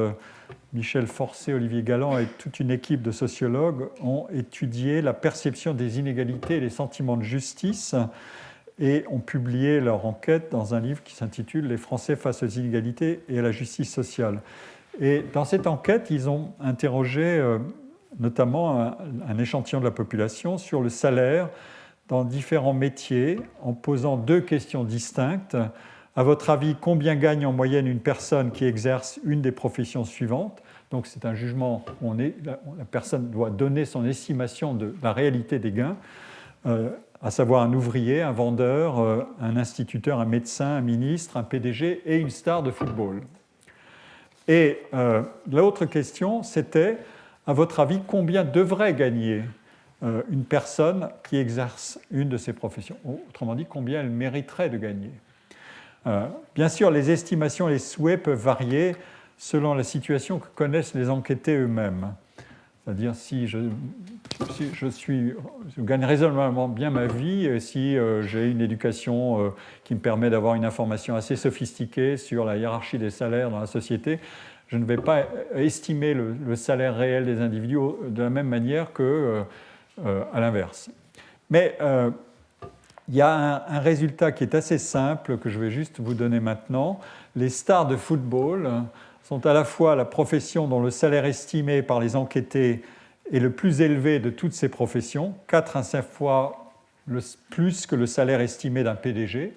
Michel Forcé, Olivier Galland et toute une équipe de sociologues ont étudié la perception des inégalités et les sentiments de justice et ont publié leur enquête dans un livre qui s'intitule « Les Français face aux inégalités et à la justice sociale ». Et dans cette enquête, ils ont interrogé notamment un échantillon de la population sur le salaire dans différents métiers en posant 2 questions distinctes. À votre avis, combien gagne en moyenne une personne qui exerce une des professions suivantes ? Donc c'est un jugement où la personne doit donner son estimation de la réalité des gains, à savoir un ouvrier, un vendeur, un instituteur, un médecin, un ministre, un PDG et une star de football. Et l'autre question, c'était, à votre avis, combien devrait gagner une personne qui exerce une de ces professions ? Autrement dit, combien elle mériterait de gagner ? Bien sûr, les estimations et les souhaits peuvent varier selon la situation que connaissent les enquêtés eux-mêmes. C'est-à-dire si je gagne raisonnablement bien ma vie, et si j'ai une éducation qui me permet d'avoir une information assez sophistiquée sur la hiérarchie des salaires dans la société, je ne vais pas estimer le salaire réel des individus de la même manière qu'à l'inverse. Mais il y a un résultat qui est assez simple, que je vais juste vous donner maintenant. Les stars de football sont à la fois la profession dont le salaire estimé par les enquêtés est le plus élevé de toutes ces professions, 4 à 5 fois plus que le salaire estimé d'un PDG.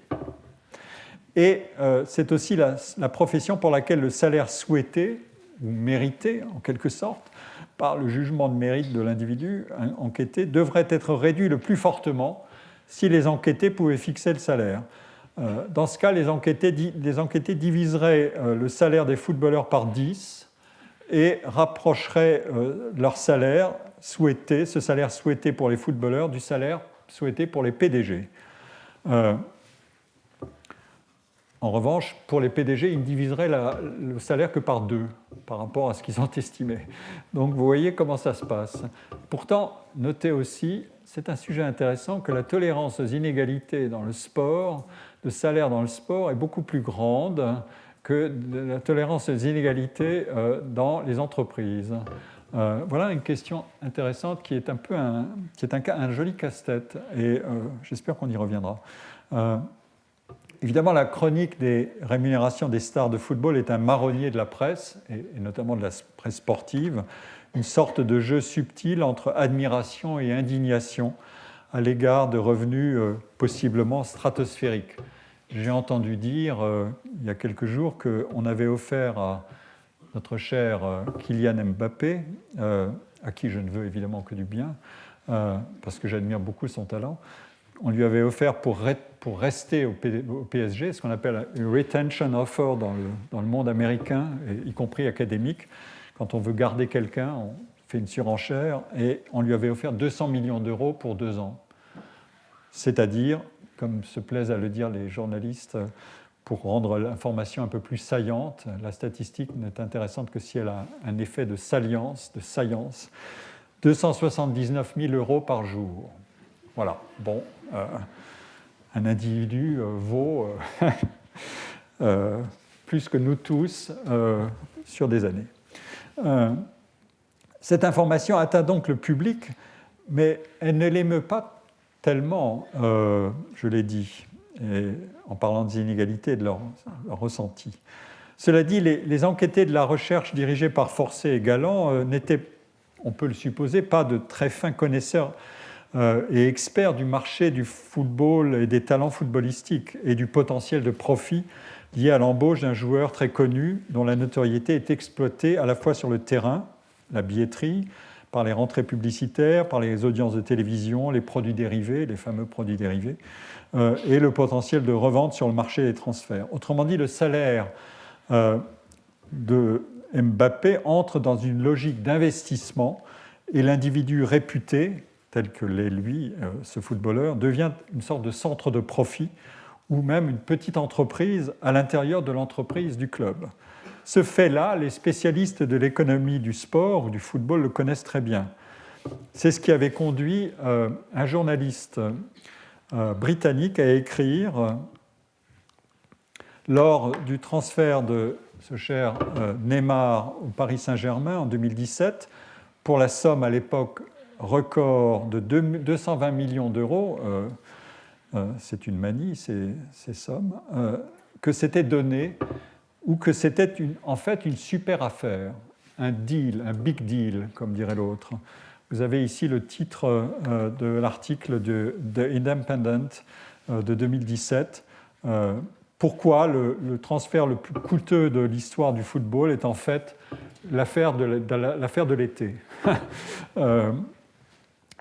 Et c'est aussi la profession pour laquelle le salaire souhaité, ou mérité en quelque sorte, par le jugement de mérite de l'individu enquêté, devrait être réduit le plus fortement si les enquêtés pouvaient fixer le salaire. Dans ce cas, les enquêtés diviseraient le salaire des footballeurs par 10 et rapprocheraient leur salaire souhaité, ce salaire souhaité pour les footballeurs, du salaire souhaité pour les PDG. En revanche, pour les PDG, ils ne diviseraient le salaire que par 2 par rapport à ce qu'ils ont estimé. Donc vous voyez comment ça se passe. Pourtant, notez aussi, c'est un sujet intéressant, que la tolérance aux inégalités dans le sport, de salaire dans le sport, est beaucoup plus grande que la tolérance aux inégalités dans les entreprises. Voilà une question intéressante qui est un joli casse-tête, et j'espère qu'on y reviendra. Évidemment, la chronique des rémunérations des stars de football est un marronnier de la presse, et notamment de la presse sportive, une sorte de jeu subtil entre admiration et indignation à l'égard de revenus possiblement stratosphériques. J'ai entendu dire il y a quelques jours qu'on avait offert à notre cher Kylian Mbappé, à qui je ne veux évidemment que du bien, parce que j'admire beaucoup son talent, on lui avait offert pour rester au PSG ce qu'on appelle une retention offer dans le monde américain, y compris académique. Quand on veut garder quelqu'un, on fait une surenchère, et on lui avait offert 200 millions d'euros pour 2 ans. C'est-à-dire, comme se plaisent à le dire les journalistes, pour rendre l'information un peu plus saillante, la statistique n'est intéressante que si elle a un effet de salience, 279 000 euros par jour. Voilà, bon, un individu vaut plus que nous tous sur des années. Cette information atteint donc le public, mais elle ne l'émeut pas tellement, je l'ai dit, et en parlant des inégalités et de leur ressenti. Cela dit, les enquêtés de la recherche dirigés par Forcé et Galland n'étaient, on peut le supposer, pas de très fins connaisseurs et experts du marché du football et des talents footballistiques et du potentiel de profit lié à l'embauche d'un joueur très connu dont la notoriété est exploitée à la fois sur le terrain, la billetterie, par les rentrées publicitaires, par les audiences de télévision, les produits dérivés, les fameux produits dérivés, et le potentiel de revente sur le marché des transferts. Autrement dit, le salaire de Mbappé entre dans une logique d'investissement et l'individu réputé, tel que l'est lui, ce footballeur, devient une sorte de centre de profit ou même une petite entreprise à l'intérieur de l'entreprise du club. Ce fait-là, les spécialistes de l'économie du sport ou du football le connaissent très bien. C'est ce qui avait conduit un journaliste britannique à écrire, lors du transfert de ce cher Neymar au Paris Saint-Germain en 2017, pour la somme à l'époque record de 220 millions d'euros, c'est une manie ces sommes, que c'était donné, ou que c'était en fait une super affaire, un deal, un big deal, comme dirait l'autre. Vous avez ici le titre de l'article de The Independent de 2017. Pourquoi le transfert le plus coûteux de l'histoire du football est en fait l'affaire de l'été.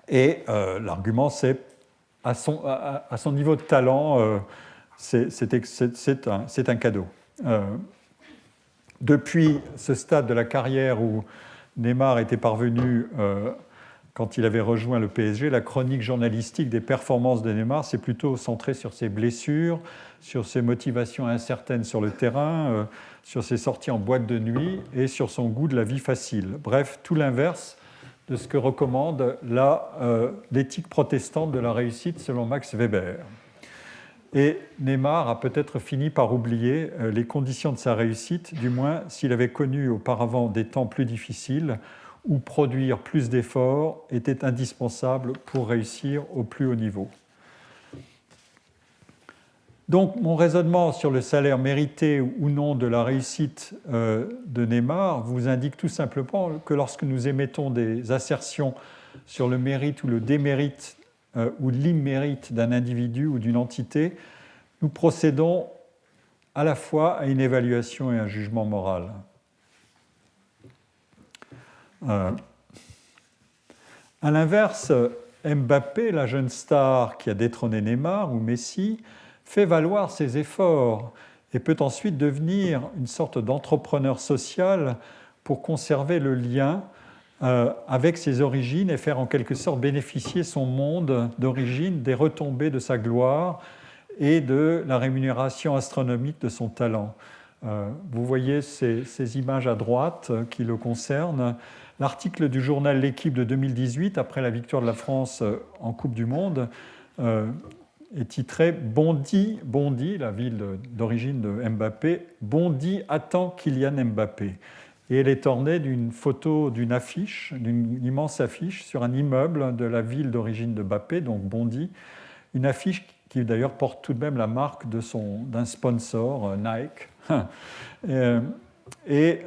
Et l'argument, c'est à son niveau de talent, c'est un cadeau. Depuis ce stade de la carrière où Neymar était parvenu, quand il avait rejoint le PSG, la chronique journalistique des performances de Neymar s'est plutôt centrée sur ses blessures, sur ses motivations incertaines sur le terrain, sur ses sorties en boîte de nuit et sur son goût de la vie facile. Bref, tout l'inverse de ce que recommande l'éthique protestante de la réussite selon Max Weber. Et Neymar a peut-être fini par oublier les conditions de sa réussite, du moins s'il avait connu auparavant des temps plus difficiles où produire plus d'efforts était indispensable pour réussir au plus haut niveau. Donc mon raisonnement sur le salaire mérité ou non de la réussite de Neymar vous indique tout simplement que lorsque nous émettons des assertions sur le mérite ou le démérite ou l'immérite d'un individu ou d'une entité, nous procédons à la fois à une évaluation et un jugement moral. À l'inverse, Mbappé, la jeune star qui a détrôné Neymar ou Messi, fait valoir ses efforts et peut ensuite devenir une sorte d'entrepreneur social pour conserver le lien avec ses origines et faire en quelque sorte bénéficier son monde d'origine des retombées de sa gloire et de la rémunération astronomique de son talent. Vous voyez ces images à droite qui le concernent. L'article du journal L'Équipe de 2018, après la victoire de la France en Coupe du Monde, est titré Bondy, la ville d'origine de Mbappé, Bondy attend Kylian Mbappé. Et elle est ornée d'une photo d'une affiche, d'une immense affiche sur un immeuble de la ville d'origine de Mbappé, donc Bondy, une affiche qui d'ailleurs porte tout de même la marque d'un sponsor, Nike. Et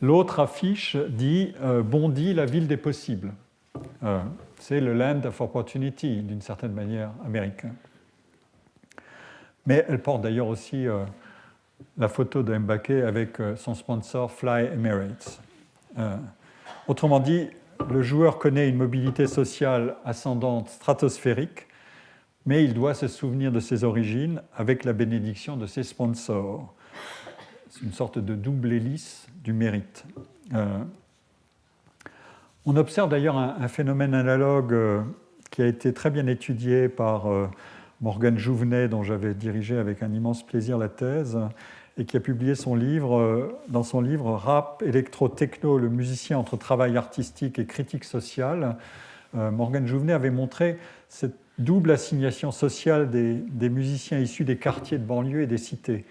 l'autre affiche dit Bondy, la ville des possibles. C'est le Land of Opportunity, d'une certaine manière, américain. Mais elle porte d'ailleurs aussi la photo de Mbappé avec son sponsor Fly Emirates. Autrement dit, le joueur connaît une mobilité sociale ascendante stratosphérique, mais il doit se souvenir de ses origines avec la bénédiction de ses sponsors. C'est une sorte de double hélice du mérite. On observe d'ailleurs un phénomène analogue qui a été très bien étudié par Morgane Jouvenet, dont j'avais dirigé avec un immense plaisir la thèse, et qui a publié dans son livre Rap, électro-techno, le musicien entre travail artistique et critique sociale. Morgane Jouvenet avait montré cette double assignation sociale des musiciens issus des quartiers de banlieue et des cités.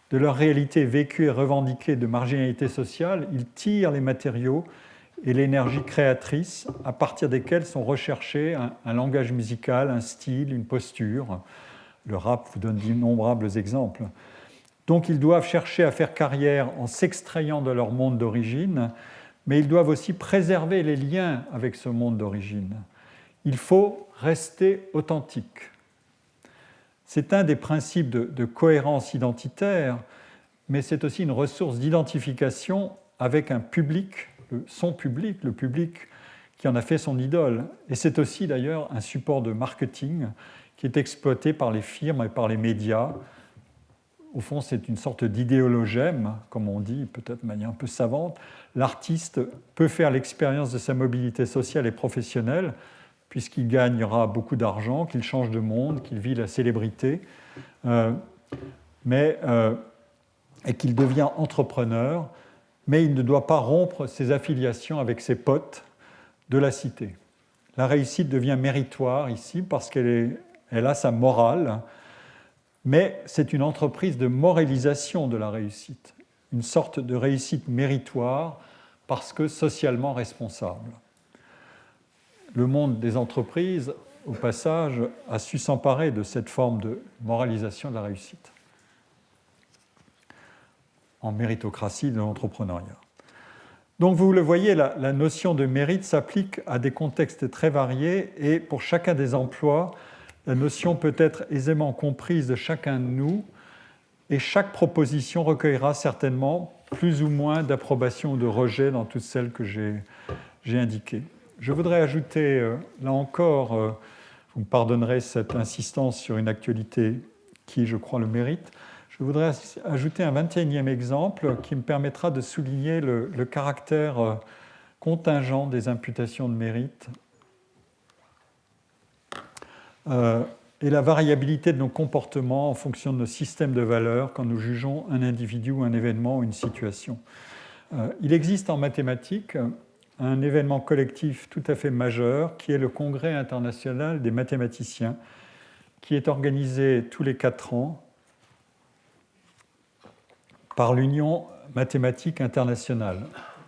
De leur réalité vécue et revendiquée de marginalité sociale, ils tirent les matériaux et l'énergie créatrice à partir desquels sont recherchés un langage musical, un style, une posture. Le rap vous donne d'innombrables exemples. Donc ils doivent chercher à faire carrière en s'extrayant de leur monde d'origine, mais ils doivent aussi préserver les liens avec ce monde d'origine. Il faut rester authentique. C'est un des principes de cohérence identitaire, mais c'est aussi une ressource d'identification avec un public, son public, le public qui en a fait son idole. Et c'est aussi d'ailleurs un support de marketing qui est exploité par les firmes et par les médias. Au fond, c'est une sorte d'idéologème, comme on dit, peut-être de manière un peu savante. L'artiste peut faire l'expérience de sa mobilité sociale et professionnelle, puisqu'il gagnera beaucoup d'argent, qu'il change de monde, qu'il vit la célébrité, et qu'il devient entrepreneur, mais il ne doit pas rompre ses affiliations avec ses potes de la cité. La réussite devient méritoire ici parce qu'elle a sa morale, mais c'est une entreprise de moralisation de la réussite, une sorte de réussite méritoire parce que socialement responsable. Le monde des entreprises, au passage, a su s'emparer de cette forme de moralisation de la réussite en méritocratie de l'entrepreneuriat. Donc vous le voyez, la notion de mérite s'applique à des contextes très variés et pour chacun des emplois, la notion peut être aisément comprise de chacun de nous et chaque proposition recueillera certainement plus ou moins d'approbation ou de rejet dans toutes celles que j'ai indiquées. Je voudrais ajouter, là encore, vous me pardonnerez cette insistance sur une actualité qui, je crois, le mérite. Je voudrais ajouter un 21e exemple qui me permettra de souligner le caractère contingent des imputations de mérite et la variabilité de nos comportements en fonction de nos systèmes de valeurs quand nous jugeons un individu, un événement ou une situation. Il existe en mathématiques un événement collectif tout à fait majeur qui est le Congrès international des mathématiciens qui est organisé tous les 4 ans par l'Union mathématique internationale.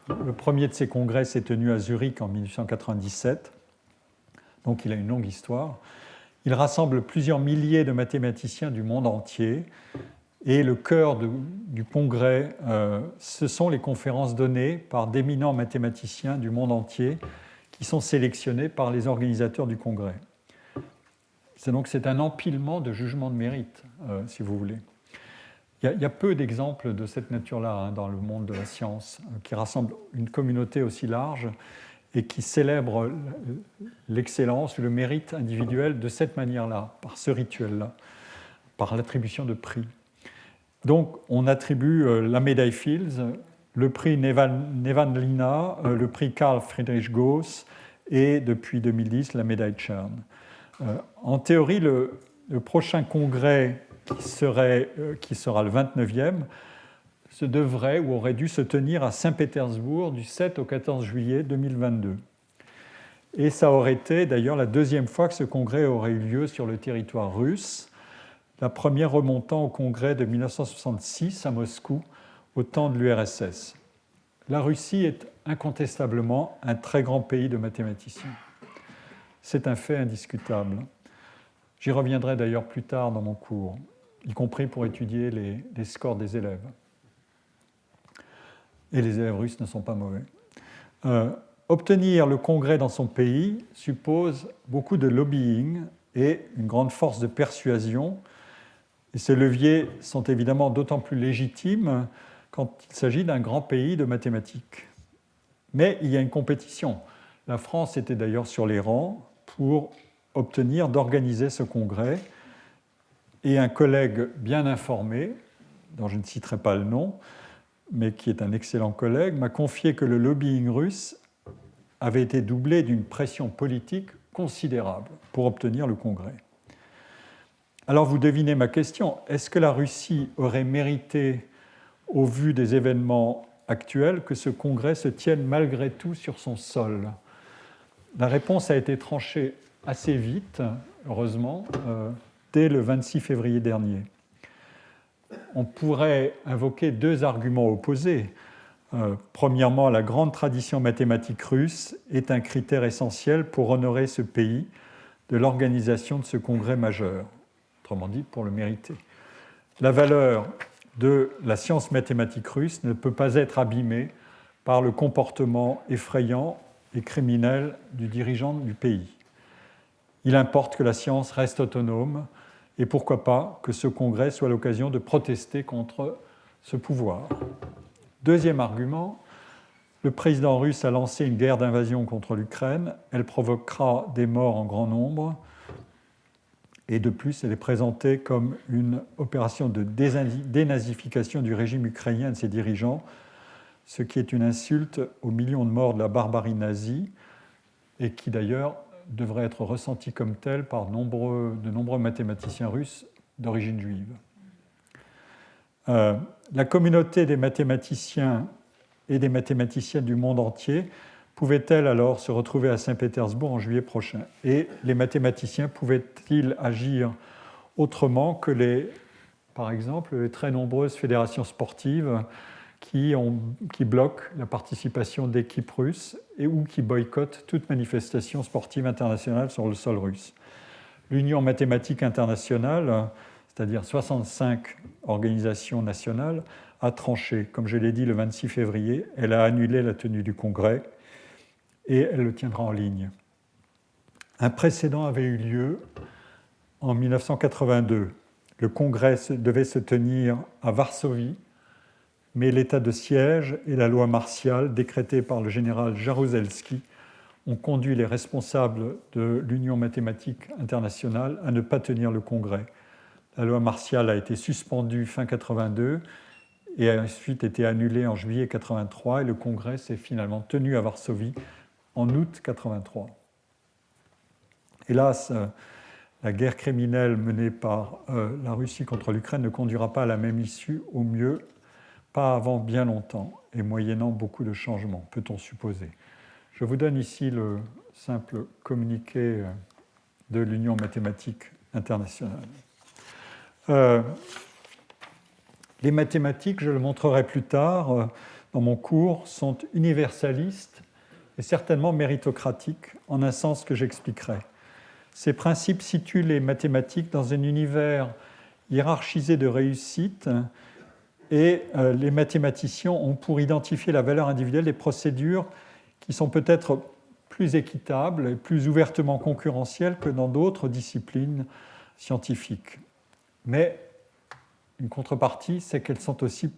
Le premier de ces congrès s'est tenu à Zurich en 1897, donc il a une longue histoire. Il rassemble plusieurs milliers de mathématiciens du monde entier et le cœur du congrès, ce sont les conférences données par d'éminents mathématiciens du monde entier qui sont sélectionnés par les organisateurs du congrès. C'est un empilement de jugements de mérite, si vous voulez. Il y a peu d'exemples de cette nature-là dans le monde de la science, qui rassemble une communauté aussi large et qui célèbre l'excellence ou le mérite individuel de cette manière-là, par ce rituel-là, par l'attribution de prix. Donc, on attribue la médaille Fields, le prix Nevanlina, le prix Carl Friedrich Gauss et depuis 2010 la médaille Chern. En théorie, le prochain congrès qui sera le 29e se devrait ou aurait dû se tenir à Saint-Pétersbourg du 7 au 14 juillet 2022. Et ça aurait été d'ailleurs la deuxième fois que ce congrès aurait eu lieu sur le territoire russe, la première remontant au congrès de 1966 à Moscou, au temps de l'URSS. La Russie est incontestablement un très grand pays de mathématiciens. C'est un fait indiscutable. J'y reviendrai d'ailleurs plus tard dans mon cours, y compris pour étudier les scores des élèves. Et les élèves russes ne sont pas mauvais. Obtenir le congrès dans son pays suppose beaucoup de lobbying et une grande force de persuasion. Et ces leviers sont évidemment d'autant plus légitimes quand il s'agit d'un grand pays de mathématiques. Mais il y a une compétition. La France était d'ailleurs sur les rangs pour obtenir d'organiser ce congrès. Et un collègue bien informé, dont je ne citerai pas le nom, mais qui est un excellent collègue, m'a confié que le lobbying russe avait été doublé d'une pression politique considérable pour obtenir le congrès. Alors vous devinez ma question, est-ce que la Russie aurait mérité, au vu des événements actuels, que ce congrès se tienne malgré tout sur son sol? La réponse a été tranchée assez vite, heureusement, dès le 26 février dernier. On pourrait invoquer deux arguments opposés. Premièrement, la grande tradition mathématique russe est un critère essentiel pour honorer ce pays de l'organisation de ce congrès majeur, autrement dit pour le mériter. La valeur de la science mathématique russe ne peut pas être abîmée par le comportement effrayant et criminel du dirigeant du pays. Il importe que la science reste autonome et pourquoi pas que ce congrès soit l'occasion de protester contre ce pouvoir. Deuxième argument, le président russe a lancé une guerre d'invasion contre l'Ukraine. Elle provoquera des morts en grand nombre. Et de plus, elle est présentée comme une opération de dénazification du régime ukrainien et de ses dirigeants, ce qui est une insulte aux millions de morts de la barbarie nazie et qui d'ailleurs devrait être ressenti comme tel par de nombreux mathématiciens russes d'origine juive. La communauté des mathématiciens et des mathématiciennes du monde entier pouvait-elle alors se retrouver à Saint-Pétersbourg en juillet prochain? Et les mathématiciens pouvaient-ils agir autrement que par exemple, les très nombreuses fédérations sportives qui bloquent la participation d'équipes russes ou qui boycottent toute manifestation sportive internationale sur le sol russe? L'Union mathématique internationale, c'est-à-dire 65 organisations nationales, a tranché. Comme je l'ai dit le 26 février, elle a annulé la tenue du congrès et elle le tiendra en ligne. Un précédent avait eu lieu en 1982. Le congrès devait se tenir à Varsovie, mais l'état de siège et la loi martiale décrétée par le général Jaruzelski ont conduit les responsables de l'Union mathématique internationale à ne pas tenir le congrès. La loi martiale a été suspendue fin 82 et a ensuite été annulée en juillet 83 et le congrès s'est finalement tenu à Varsovie en août 83. Hélas, la guerre criminelle menée par la Russie contre l'Ukraine ne conduira pas à la même issue, au mieux, pas avant bien longtemps, et moyennant beaucoup de changements, peut-on supposer. Je vous donne ici le simple communiqué de l'Union mathématique internationale. Les mathématiques, je le montrerai plus tard dans mon cours, sont universalistes et certainement méritocratiques, en un sens que j'expliquerai. Ces principes situent les mathématiques dans un univers hiérarchisé de réussite et les mathématiciens ont pour identifier la valeur individuelle des procédures qui sont peut-être plus équitables et plus ouvertement concurrentielles que dans d'autres disciplines scientifiques. Mais une contrepartie, c'est qu'elles sont aussi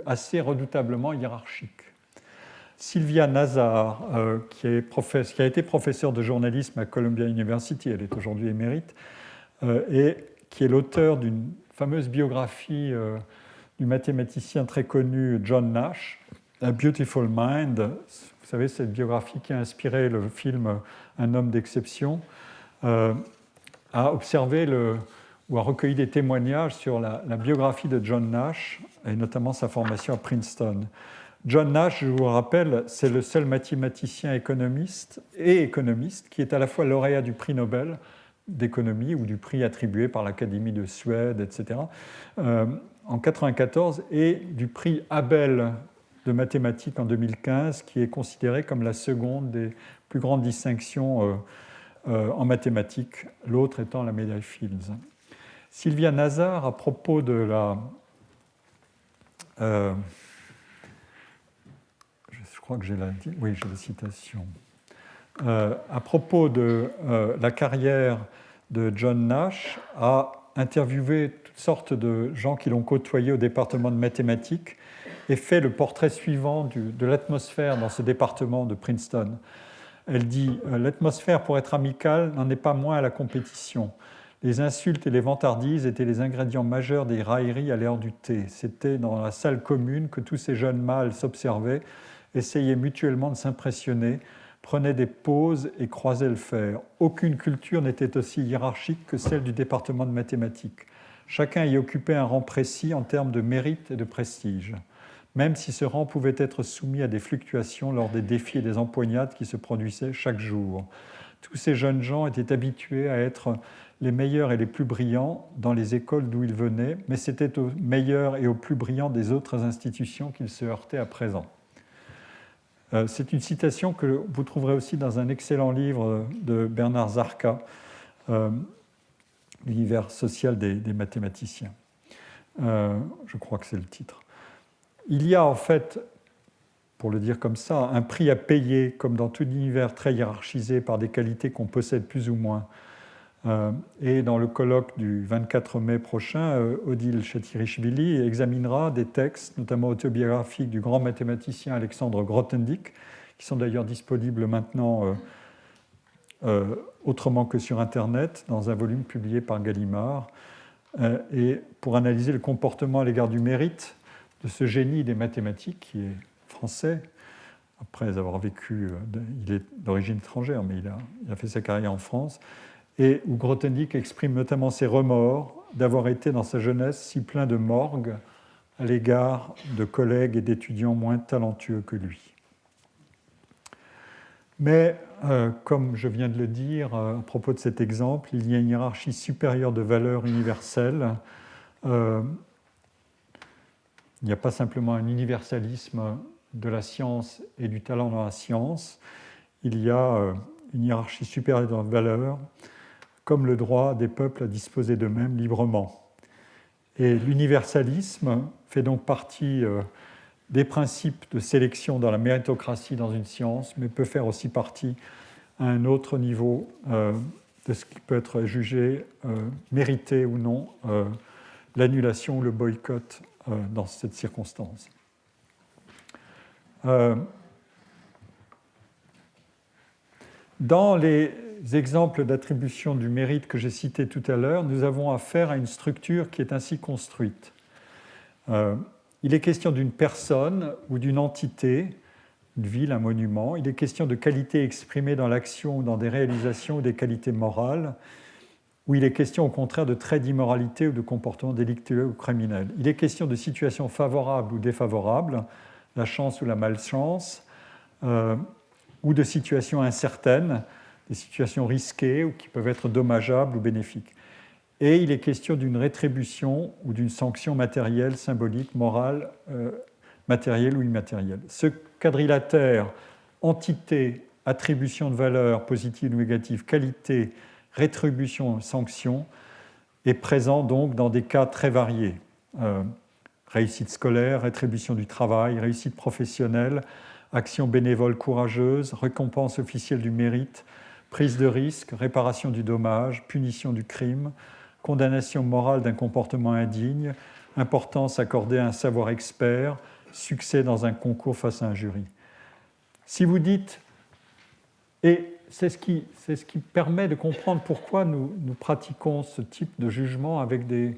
assez redoutablement hiérarchiques. Sylvia Nazar, qui a été professeure de journalisme à Columbia University, elle est aujourd'hui émérite, et qui est l'auteur d'une fameuse biographie du mathématicien très connu John Nash, A Beautiful Mind, vous savez, cette biographie qui a inspiré le film Un homme d'exception, a observé ou a recueilli des témoignages sur la biographie de John Nash, et notamment sa formation à Princeton. John Nash, je vous le rappelle, c'est le seul mathématicien économiste qui est à la fois lauréat du prix Nobel d'économie ou du prix attribué par l'Académie de Suède, etc., en 1994, et du prix Abel de mathématiques en 2015, qui est considéré comme la seconde des plus grandes distinctions en mathématiques, l'autre étant la médaille Fields. Sylvia Nazar, à propos de la... je crois que j'ai la citation. À propos de la carrière de John Nash, a interviewé toutes sortes de gens qui l'ont côtoyé au département de mathématiques et fait le portrait suivant de l'atmosphère dans ce département de Princeton. Elle dit « L'atmosphère, pour être amicale, n'en est pas moins à la compétition. Les insultes et les vantardises étaient les ingrédients majeurs des railleries à l'heure du thé. C'était dans la salle commune que tous ces jeunes mâles s'observaient, essayaient mutuellement de s'impressionner, prenaient des pauses et croisaient le fer. Aucune culture n'était aussi hiérarchique que celle du département de mathématiques. Chacun y occupait un rang précis en termes de mérite et de prestige, même si ce rang pouvait être soumis à des fluctuations lors des défis et des empoignades qui se produisaient chaque jour. Tous ces jeunes gens étaient habitués à être les meilleurs et les plus brillants dans les écoles d'où ils venaient, mais c'était aux meilleurs et aux plus brillants des autres institutions qu'ils se heurtaient à présent. C'est une citation que vous trouverez aussi dans un excellent livre de Bernard Zarka, L'univers social des mathématiciens. Je crois que c'est le titre. Il y a en fait, pour le dire comme ça, un prix à payer, comme dans tout univers très hiérarchisé par des qualités qu'on possède plus ou moins. Et dans le colloque du 24 mai prochain, Odile Chatirichvili examinera des textes, notamment autobiographiques du grand mathématicien Alexandre Grothendieck, qui sont d'ailleurs disponibles maintenant autrement que sur Internet, dans un volume publié par Gallimard, et pour analyser le comportement à l'égard du mérite de ce génie des mathématiques, qui est français, après avoir vécu, il est d'origine étrangère, mais il a fait sa carrière en France, et où Grothendieck exprime notamment ses remords d'avoir été dans sa jeunesse si plein de morgue à l'égard de collègues et d'étudiants moins talentueux que lui. Mais, comme je viens de le dire à propos de cet exemple, il y a une hiérarchie supérieure de valeurs universelles. Il n'y a pas simplement un universalisme de la science et du talent dans la science, il y a une hiérarchie supérieure de valeurs, comme le droit des peuples à disposer d'eux-mêmes librement. Et l'universalisme fait donc partie des principes de sélection dans la méritocratie dans une science, mais peut faire aussi partie à un autre niveau de ce qui peut être jugé mérité ou non l'annulation ou le boycott dans cette circonstance. Dans les exemples d'attribution du mérite que j'ai cités tout à l'heure, nous avons affaire à une structure qui est ainsi construite. Il est question d'une personne ou d'une entité, une ville, un monument. Il est question de qualités exprimées dans l'action ou dans des réalisations ou des qualités morales, ou il est question au contraire de traits d'immoralité ou de comportements délictueux ou criminels. Il est question de situations favorables ou défavorables, la chance ou la malchance, ou de situations incertaines, des situations risquées ou qui peuvent être dommageables ou bénéfiques. Et il est question d'une rétribution ou d'une sanction matérielle, symbolique, morale, matérielle ou immatérielle. Ce quadrilatère, entité, attribution de valeur positive ou négative, qualité, rétribution, sanction, est présent donc dans des cas très variés. Réussite scolaire, rétribution du travail, réussite professionnelle, action bénévole courageuse, récompense officielle du mérite, prise de risque, réparation du dommage, punition du crime, condamnation morale d'un comportement indigne, importance accordée à un savoir expert, succès dans un concours face à un jury. Si vous dites, et c'est ce qui permet de comprendre pourquoi nous pratiquons ce type de jugement avec des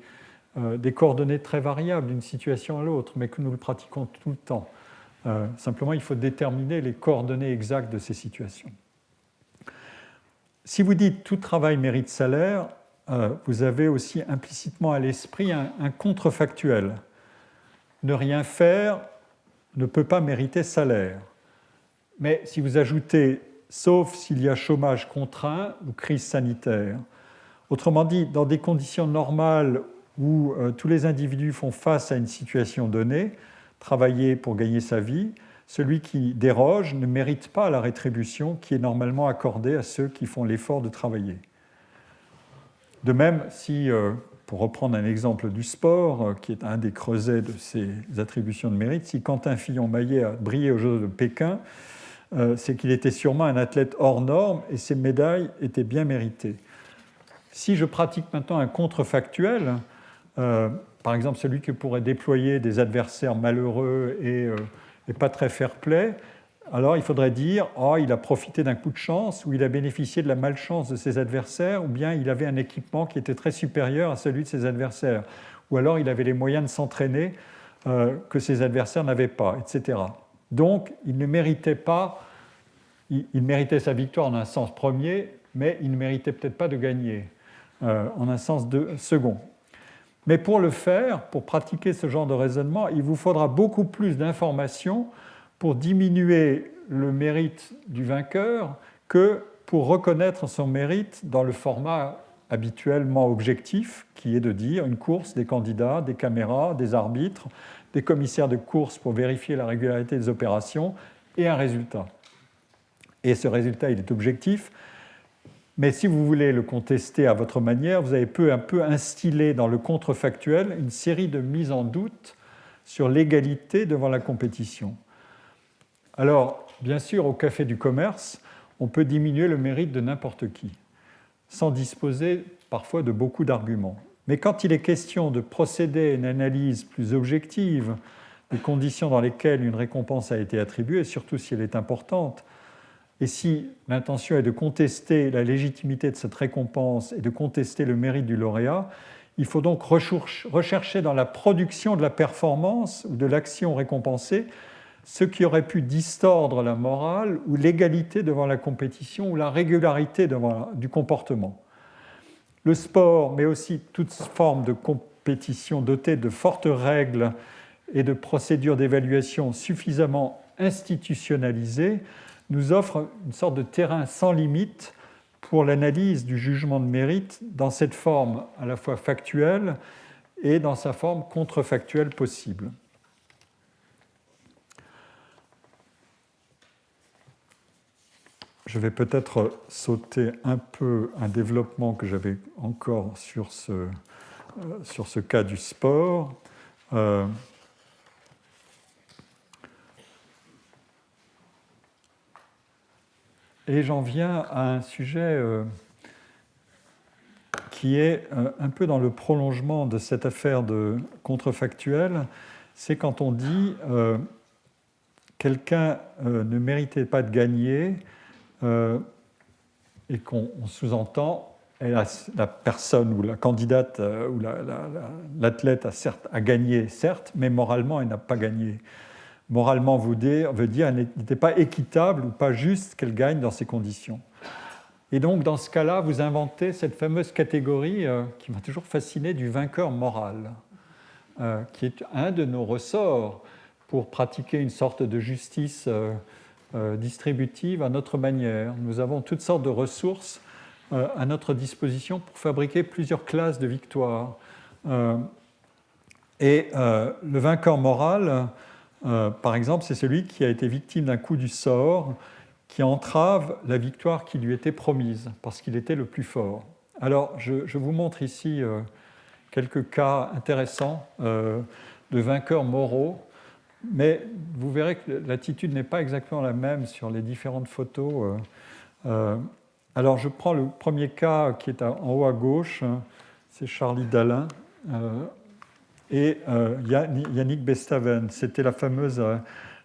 coordonnées très variables d'une situation à l'autre, mais que nous le pratiquons tout le temps. Simplement, il faut déterminer les coordonnées exactes de ces situations. Si vous dites tout travail mérite salaire, vous avez aussi implicitement à l'esprit un contrefactuel. Ne rien faire ne peut pas mériter salaire. Mais si vous ajoutez sauf s'il y a chômage contraint ou crise sanitaire, autrement dit, dans des conditions normales où tous les individus font face à une situation donnée, travailler pour gagner sa vie, celui qui déroge ne mérite pas la rétribution qui est normalement accordée à ceux qui font l'effort de travailler. De même, si, pour reprendre un exemple du sport, qui est un des creusets de ces attributions de mérite, si Quentin Fillon-Maillet a brillé aux Jeux de Pékin, c'est qu'il était sûrement un athlète hors norme et ses médailles étaient bien méritées. Si je pratique maintenant un contrefactuel, par exemple celui qui pourrait déployer des adversaires malheureux et pas très fair-play, alors il faudrait dire « Oh, il a profité d'un coup de chance, ou il a bénéficié de la malchance de ses adversaires, ou bien il avait un équipement qui était très supérieur à celui de ses adversaires, ou alors il avait les moyens de s'entraîner que ses adversaires n'avaient pas, etc. » Donc, il ne méritait pas, il méritait sa victoire en un sens premier, mais il ne méritait peut-être pas de gagner en un sens second. Mais pour le faire, pour pratiquer ce genre de raisonnement, il vous faudra beaucoup plus d'informations pour diminuer le mérite du vainqueur que pour reconnaître son mérite dans le format habituellement objectif, qui est de dire une course, des candidats, des caméras, des arbitres, des commissaires de course pour vérifier la régularité des opérations et un résultat. Et ce résultat, il est objectif, mais si vous voulez le contester à votre manière, vous avez peu à peu instillé dans le contrefactuel une série de mises en doute sur l'égalité devant la compétition. Alors, bien sûr, au café du commerce, on peut diminuer le mérite de n'importe qui, sans disposer parfois de beaucoup d'arguments. Mais quand il est question de procéder à une analyse plus objective des conditions dans lesquelles une récompense a été attribuée, et surtout si elle est importante, et si l'intention est de contester la légitimité de cette récompense et de contester le mérite du lauréat, il faut donc rechercher dans la production de la performance ou de l'action récompensée ce qui aurait pu distordre la morale ou l'égalité devant la compétition ou la régularité du comportement. Le sport, mais aussi toute forme de compétition dotée de fortes règles et de procédures d'évaluation suffisamment institutionnalisées, nous offre une sorte de terrain sans limite pour l'analyse du jugement de mérite dans cette forme à la fois factuelle et dans sa forme contrefactuelle possible. Je vais peut-être sauter un peu un développement que j'avais encore sur ce cas du sport. Et j'en viens à un sujet qui est un peu dans le prolongement de cette affaire de contrefactuel. C'est quand on dit quelqu'un ne méritait pas de gagner, et qu'on sous-entend la personne ou la candidate ou l'athlète a gagné, certes, mais moralement, elle n'a pas gagné. Moralement veut dire qu'elle n'était pas équitable ou pas juste qu'elle gagne dans ces conditions. Et donc, dans ce cas-là, vous inventez cette fameuse catégorie qui m'a toujours fasciné du vainqueur moral, qui est un de nos ressorts pour pratiquer une sorte de justice distributive à notre manière. Nous avons toutes sortes de ressources à notre disposition pour fabriquer plusieurs classes de victoires. Et le vainqueur moral, par exemple, c'est celui qui a été victime d'un coup du sort qui entrave la victoire qui lui était promise, parce qu'il était le plus fort. Alors, je vous montre ici quelques cas intéressants de vainqueurs moraux, mais vous verrez que l'attitude n'est pas exactement la même sur les différentes photos. Alors, je prends le premier cas qui est en haut à gauche, c'est Charlie Dalin et Yannick Bestaven. C'était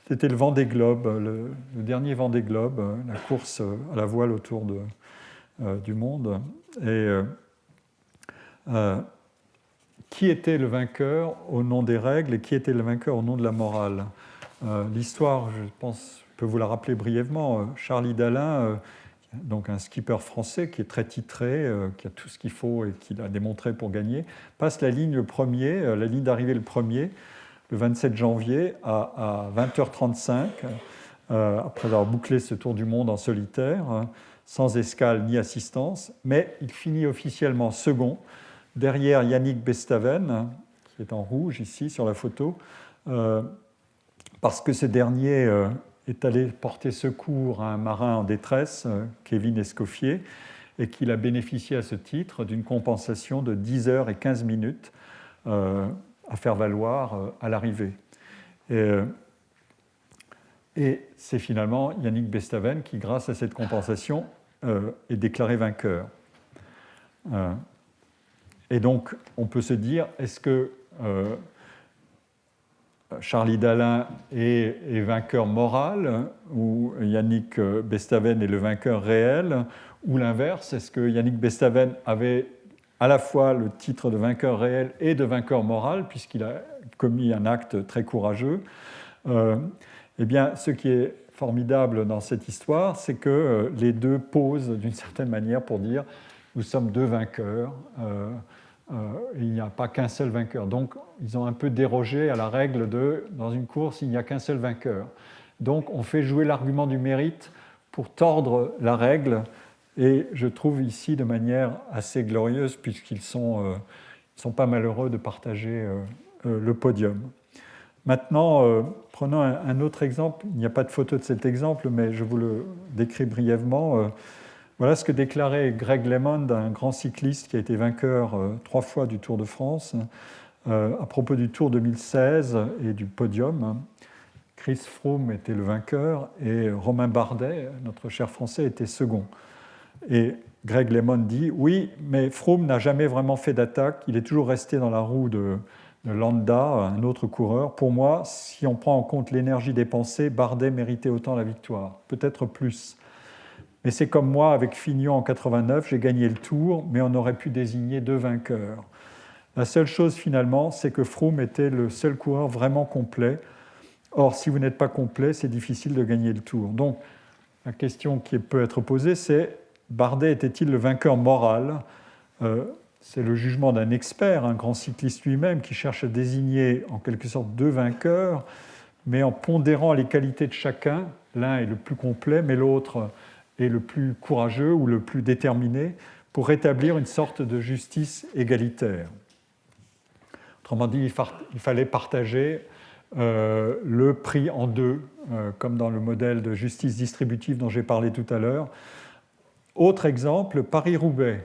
c'était le Vendée Globe, le dernier Vendée Globe, la course à la voile autour du monde. Et qui était le vainqueur au nom des règles et qui était le vainqueur au nom de la morale? L'histoire, je pense, je peux vous la rappeler brièvement. Charlie Dalin, donc un skipper français qui est très titré, qui a tout ce qu'il faut et qui l'a démontré pour gagner, passe la ligne la ligne d'arrivée le premier, le 27 janvier à 20h35, après avoir bouclé ce tour du monde en solitaire, sans escale ni assistance, mais il finit officiellement second, derrière Yannick Bestaven, qui est en rouge ici sur la photo, parce que ce dernier est allé porter secours à un marin en détresse, Kevin Escoffier, et qu'il a bénéficié à ce titre d'une compensation de 10 heures et 15 minutes à faire valoir à l'arrivée. Et c'est finalement Yannick Bestaven qui, grâce à cette compensation, est déclaré vainqueur. Et donc, on peut se dire, est-ce que Charlie Dalin est vainqueur moral, ou Yannick Bestaven est le vainqueur réel, ou l'inverse, est-ce que Yannick Bestaven avait à la fois le titre de vainqueur réel et de vainqueur moral, puisqu'il a commis un acte très courageux? Eh bien, ce qui est formidable dans cette histoire, c'est que les deux posent d'une certaine manière pour dire nous sommes deux vainqueurs, il n'y a pas qu'un seul vainqueur. Donc, ils ont un peu dérogé à la règle de dans une course, il n'y a qu'un seul vainqueur. Donc, on fait jouer l'argument du mérite pour tordre la règle, et je trouve ici de manière assez glorieuse, puisqu'ils sont pas malheureux de partager le podium. Maintenant, prenons un autre exemple. Il n'y a pas de photo de cet exemple, mais je vous le décris brièvement. Voilà ce que déclarait Greg LeMond, un grand cycliste qui a été vainqueur 3 fois du Tour de France, à propos du Tour 2016 et du podium. Chris Froome était le vainqueur et Romain Bardet, notre cher Français, était second. Et Greg LeMond dit « Oui, mais Froome n'a jamais vraiment fait d'attaque, il est toujours resté dans la roue de Landa, un autre coureur. Pour moi, si on prend en compte l'énergie dépensée, Bardet méritait autant la victoire, peut-être plus. Mais c'est comme moi, avec Fignon en 89, j'ai gagné le Tour, mais on aurait pu désigner 2 vainqueurs. La seule chose finalement, c'est que Froome était le seul coureur vraiment complet. Or, si vous n'êtes pas complet, c'est difficile de gagner le Tour. Donc, la question qui peut être posée, c'est Bardet était-il le vainqueur moral ? C'est le jugement d'un expert, un grand cycliste lui-même, qui cherche à désigner en quelque sorte 2 vainqueurs, mais en pondérant les qualités de chacun. L'un est le plus complet, mais l'autre est le plus courageux ou le plus déterminé, pour rétablir une sorte de justice égalitaire. Autrement dit, il fallait partager le prix en 2, comme dans le modèle de justice distributive dont j'ai parlé tout à l'heure. Autre exemple, Paris-Roubaix.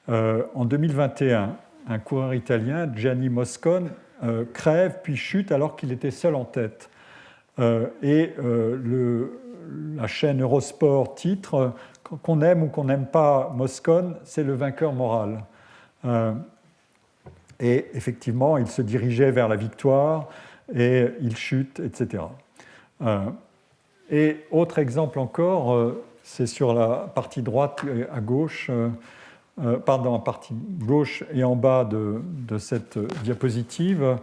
En 2021, un coureur italien, Gianni Moscon, crève puis chute alors qu'il était seul en tête. La chaîne Eurosport titre « Qu'on aime ou qu'on n'aime pas Moscon, c'est le vainqueur moral ». Et effectivement, il se dirigeait vers la victoire et il chute, etc. Et autre exemple encore, c'est sur la partie droite à gauche, la partie gauche et en bas de cette diapositive,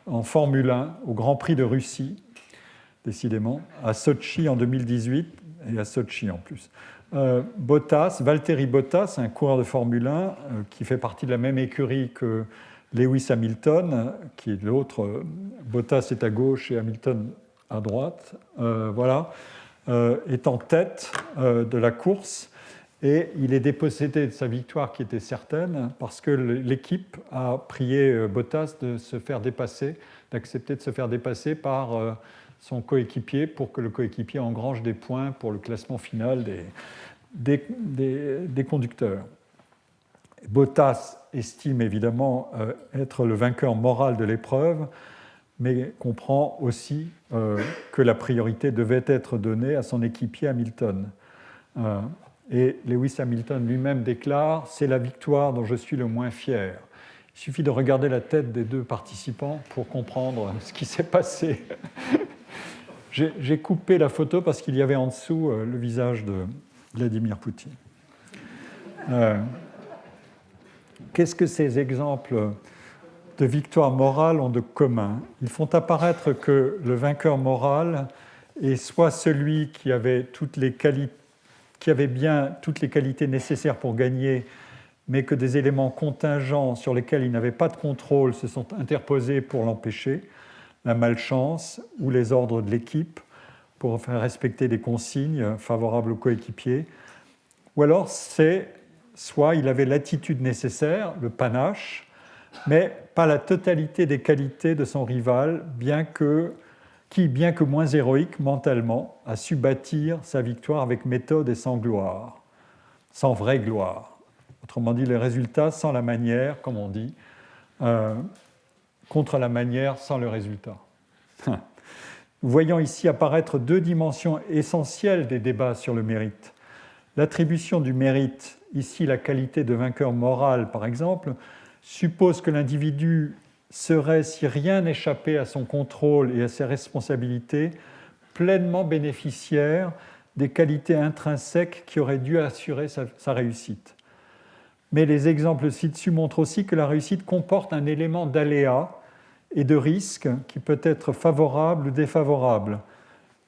en Formule 1, au Grand Prix de Russie, décidément, à Sochi en 2018, et à Sochi en plus. Valtteri Bottas, un coureur de Formule 1 qui fait partie de la même écurie que Lewis Hamilton, qui est l'autre. Bottas est à gauche et Hamilton à droite. Est en tête de la course. Et il est dépossédé de sa victoire qui était certaine parce que l'équipe a prié Bottas de se faire dépasser, d'accepter de se faire dépasser par son coéquipier pour que le coéquipier engrange des points pour le classement final des conducteurs. Bottas estime évidemment être le vainqueur moral de l'épreuve, mais comprend aussi que la priorité devait être donnée à son équipier Hamilton. Et Lewis Hamilton lui-même déclare « C'est la victoire dont je suis le moins fier ». Il suffit de regarder la tête des 2 participants pour comprendre ce qui s'est passé. J'ai coupé la photo parce qu'il y avait en dessous le visage de Vladimir Poutine. Qu'est-ce que ces exemples de victoire morale ont de commun? Ils font apparaître que le vainqueur moral est soit celui qui avait bien toutes les qualités nécessaires pour gagner, mais que des éléments contingents sur lesquels il n'avait pas de contrôle se sont interposés pour l'empêcher, la malchance ou les ordres de l'équipe pour faire respecter des consignes favorables aux coéquipiers, ou alors c'est soit il avait l'attitude nécessaire, le panache, mais pas la totalité des qualités de son rival, bien que moins héroïque mentalement, a su bâtir sa victoire avec méthode et sans gloire, sans vraie gloire. Autrement dit, les résultats sans la manière, comme on dit, contre la manière sans le résultat. Nous voyons ici apparaître deux dimensions essentielles des débats sur le mérite. L'attribution du mérite, ici la qualité de vainqueur moral par exemple, suppose que l'individu serait, si rien n'échappait à son contrôle et à ses responsabilités, pleinement bénéficiaire des qualités intrinsèques qui auraient dû assurer sa réussite. Mais les exemples ci-dessus montrent aussi que la réussite comporte un élément d'aléa et de risque qui peut être favorable ou défavorable.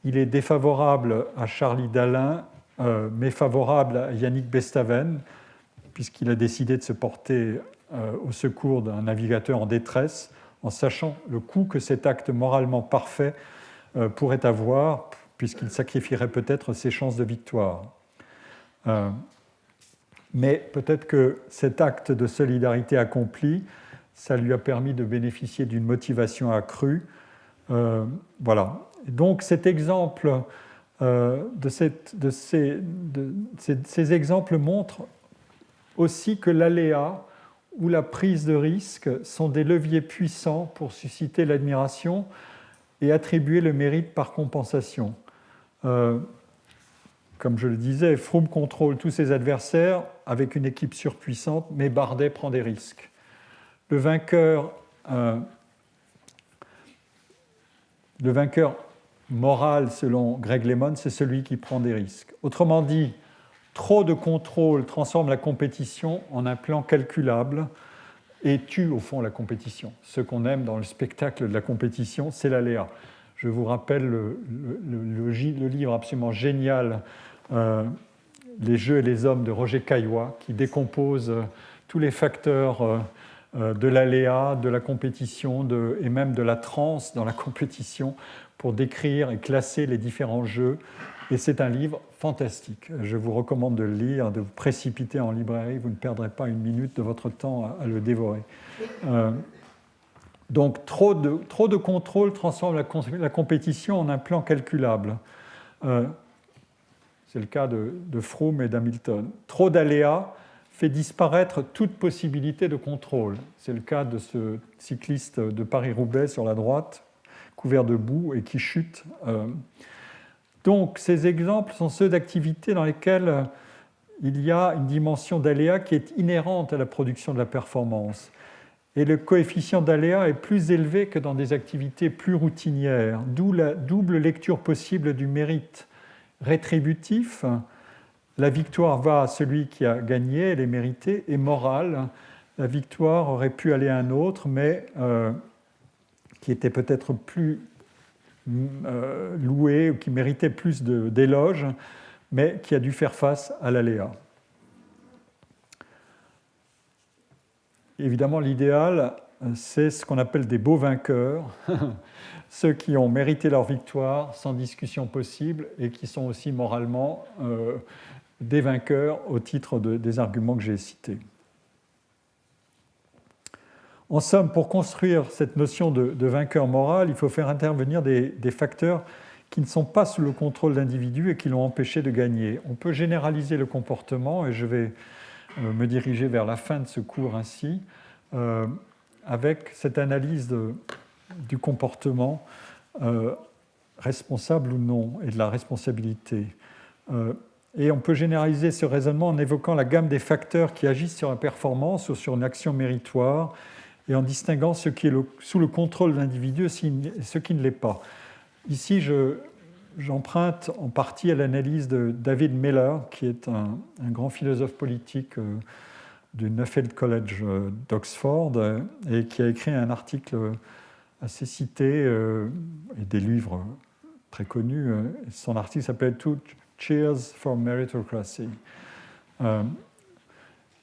Il est défavorable à Charlie Dalin, mais favorable à Yannick Bestaven, puisqu'il a décidé de se porter au secours d'un navigateur en détresse, en sachant le coût que cet acte moralement parfait pourrait avoir, puisqu'il sacrifierait peut-être ses chances de victoire. Mais peut-être que cet acte de solidarité accompli, ça lui a permis de bénéficier d'une motivation accrue. Voilà. Donc cet exemple, ces exemples montrent aussi que l'aléa ou la prise de risque sont des leviers puissants pour susciter l'admiration et attribuer le mérite par compensation. Comme je le disais, Froome contrôle tous ses adversaires avec une équipe surpuissante, mais Bardet prend des risques. Le vainqueur moral, selon Greg Lemon, c'est celui qui prend des risques. Autrement dit, trop de contrôle transforme la compétition en un plan calculable et tue au fond la compétition. Ce qu'on aime dans le spectacle de la compétition, c'est l'aléa. Je vous rappelle le livre absolument génial Les jeux et les hommes de Roger Caillois, qui décompose tous les facteurs de l'aléa, de la compétition et même de la transe dans la compétition pour décrire et classer les différents jeux. Et c'est un livre fantastique. Je vous recommande de le lire, de vous précipiter en librairie. Vous ne perdrez pas une minute de votre temps à le dévorer. Donc, trop de contrôle transforme la compétition en un plan calculable. C'est le cas de Froome et d'Hamilton. Trop d'aléas fait disparaître toute possibilité de contrôle. C'est le cas de ce cycliste de Paris-Roubaix sur la droite, couvert de boue et qui chute. Donc, ces exemples sont ceux d'activités dans lesquelles il y a une dimension d'aléa qui est inhérente à la production de la performance. Et le coefficient d'aléa est plus élevé que dans des activités plus routinières, d'où la double lecture possible du mérite rétributif. La victoire va à celui qui a gagné, elle est méritée, et morale. La victoire aurait pu aller à un autre, mais qui était peut-être plus loué ou qui méritait plus d'éloges, mais qui a dû faire face à l'aléa. Évidemment, l'idéal, c'est ce qu'on appelle des beaux vainqueurs, ceux qui ont mérité leur victoire sans discussion possible et qui sont aussi moralement des vainqueurs au titre des arguments que j'ai cités. En somme, pour construire cette notion de vainqueur moral, il faut faire intervenir des facteurs qui ne sont pas sous le contrôle d'individus et qui l'ont empêché de gagner. On peut généraliser le comportement, et je vais me diriger vers la fin de ce cours ainsi, avec cette analyse du comportement responsable ou non, et de la responsabilité. Et on peut généraliser ce raisonnement en évoquant la gamme des facteurs qui agissent sur la performance ou sur une action méritoire, et en distinguant ce qui est sous le contrôle de l'individu et ce qui ne l'est pas. Ici, j'emprunte en partie à l'analyse de David Miller, qui est un grand philosophe politique du Nuffield College d'Oxford et qui a écrit un article assez cité et des livres très connus. Son article s'appelle Two Cheers for Meritocracy.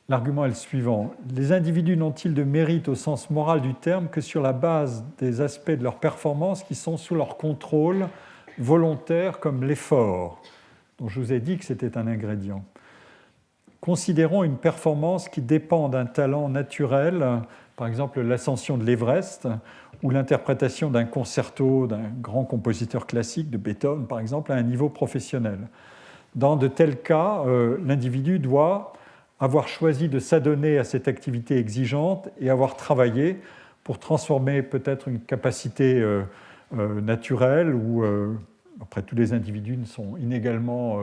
L'argument est le suivant. Les individus n'ont-ils de mérite au sens moral du terme que sur la base des aspects de leur performance qui sont sous leur contrôle volontaire comme l'effort, dont je vous ai dit que c'était un ingrédient. Considérons une performance qui dépend d'un talent naturel, par exemple l'ascension de l'Everest, ou l'interprétation d'un concerto d'un grand compositeur classique, de Beethoven par exemple, à un niveau professionnel. Dans de tels cas, l'individu doit avoir choisi de s'adonner à cette activité exigeante et avoir travaillé pour transformer peut-être une capacité naturelle, où après tous les individus sont inégalement